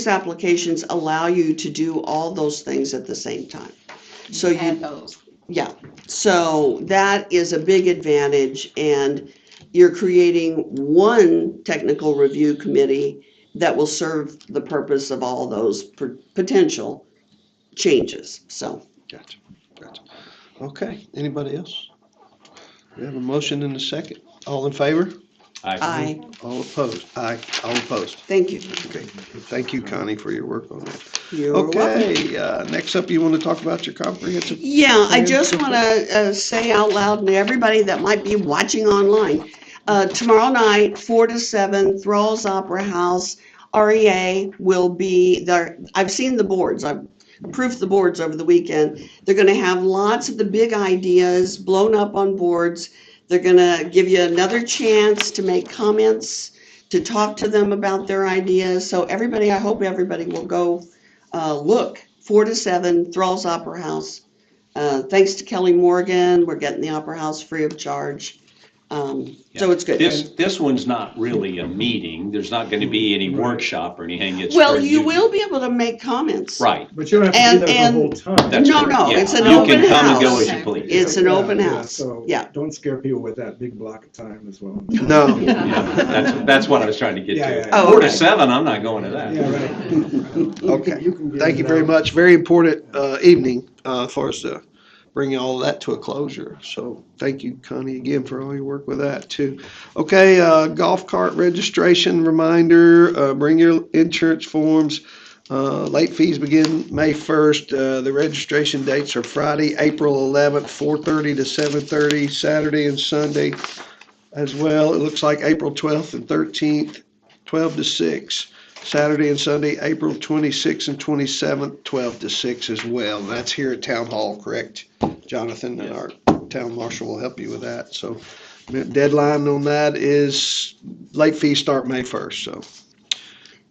applications allow you to do all those things at the same time. So yeah, so that is a big advantage, and you're creating one technical review committee that will serve the purpose of all those potential changes, so. Gotcha. Okay, anybody else? We have a motion and a second. All in favor? Aye, All opposed? Aye, all opposed. thank you. Okay, thank you, Connie, for your work on that. You're welcome. Okay, next up, you want to talk about your comprehensive? Yeah, I just want to say out loud to everybody that might be watching online, tomorrow night, 4 to 7, Thrall's Opera House, REA will be there. I've seen the boards. I've proofed the boards over the weekend. They're going to have lots of the big ideas blown up on boards They're gonna give you another chance to make comments, to talk to them about their ideas. So everybody, I hope everybody will go look. 4 to 7, Thrall's Opera House. Thanks to Kelly Morgan, we're getting the Opera House free of charge. So it's good. This one's not really a meeting. There's not going to be any workshop or anything. It's Well, for you will be able to make comments. Right. But you don't have to be there the whole time. That's No, correct. no, Yeah. it's an You open can come and go house. as you please. It's an open Yeah, house. so Yeah. Don't scare people with that big block of time as well. No. Yeah, that's what I was trying to get Yeah, to. yeah, yeah. Oh, 4 to okay. 7, I'm not going to that. Yeah, right. Okay. You can get Thank you it very out. much. Very important evening for us to bring all that to a closure. So thank you, Connie, again for all your work with that too. Okay, golf cart registration reminder, bring your insurance forms. Late fees begin May 1st. The registration dates are Friday, April 11th, 4:30 to 7:30, Saturday and Sunday as well. It looks like April 12th and 13th, 12 to 6. Saturday and Sunday, April 26th and 27th, 12 to 6 as well. That's here at Town Hall, correct, Jonathan? And our town marshal will help you with that. So deadline on that is, late fees start May 1st, so.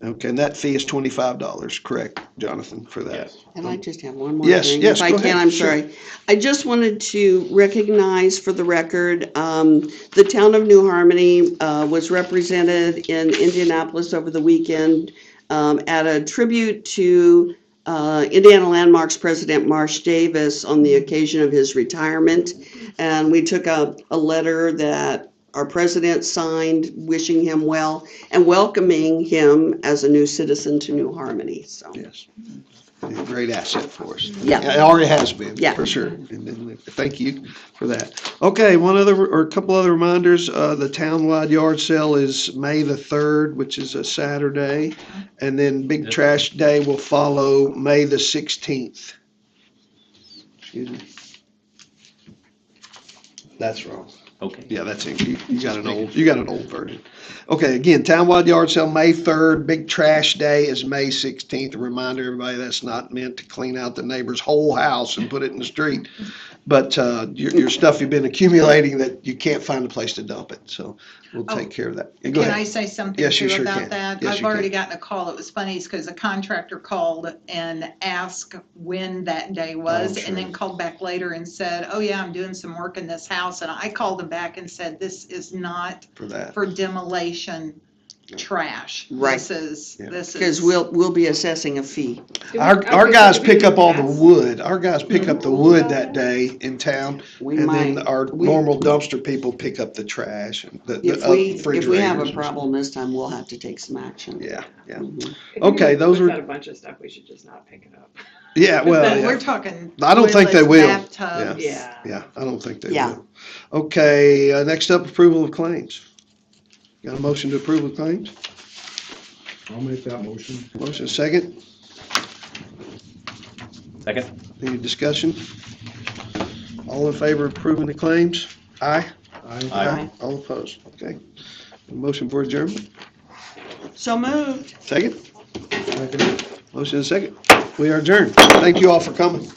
Okay, and that fee is $25, correct, Jonathan, for that? Yes. And I just have one more Yes, thing. yes, If I go can, ahead, I'm sure. sorry. I just wanted to recognize for the record, the town of New Harmony was represented in Indianapolis over the weekend at a tribute to Indiana Landmarks President Marsh Davis on the occasion of his retirement. And we took a letter that our president signed, wishing him well and welcoming him as a new citizen to New Harmony, so. Yes. A great asset for us. Yeah. It already has been, Yeah. for sure. And thank you for that. Okay, one other, or a couple other reminders. The townwide yard sale is May the 3rd, which is a Saturday. And then Big Trash Day will follow May the 16th. Excuse me. That's wrong. Okay. Yeah, that's it. You got an old version. Okay, again, townwide yard sale, May 3rd. Big Trash Day is May 16th. A reminder, everybody, that's not meant to clean out the neighbor's whole house and put it in the street. But your stuff you've been accumulating that you can't find a place to dump it. So we'll take care of that. Go Can ahead. I say something Yes, you too sure about can. that? Yes, I've you already can. gotten a call. It was funny because a contractor called and asked when that day was, sure. and then called back later and said, oh yeah, I'm doing some work in this house. And I called him back and said, this is not For that. for demolition trash. Right. This is. Because we'll be assessing a fee. Our guys pick up all the wood. Our guys pick up the wood that day in town. We And might, then our normal dumpster people pick up the trash and the if we have refrigerators. a problem this time, we'll have to take some action. Yeah, yeah. Mhm. Okay, those We've are- got a bunch of stuff, we should just not pick it up. Yeah, well, But yeah. we're talking. I don't think they toilets, will. bathtubs. Yeah. Yeah, I don't think they Yeah. will. Okay, next up, approval of claims. Got a motion to approve of claims? I'll make that motion. Motion second. Second? Any discussion? All in favor of approving the claims? Aye. Aye. All opposed? Okay. Motion for adjournment? So moved. Second? Second. Motion is second. We are adjourned. Thank you all for coming.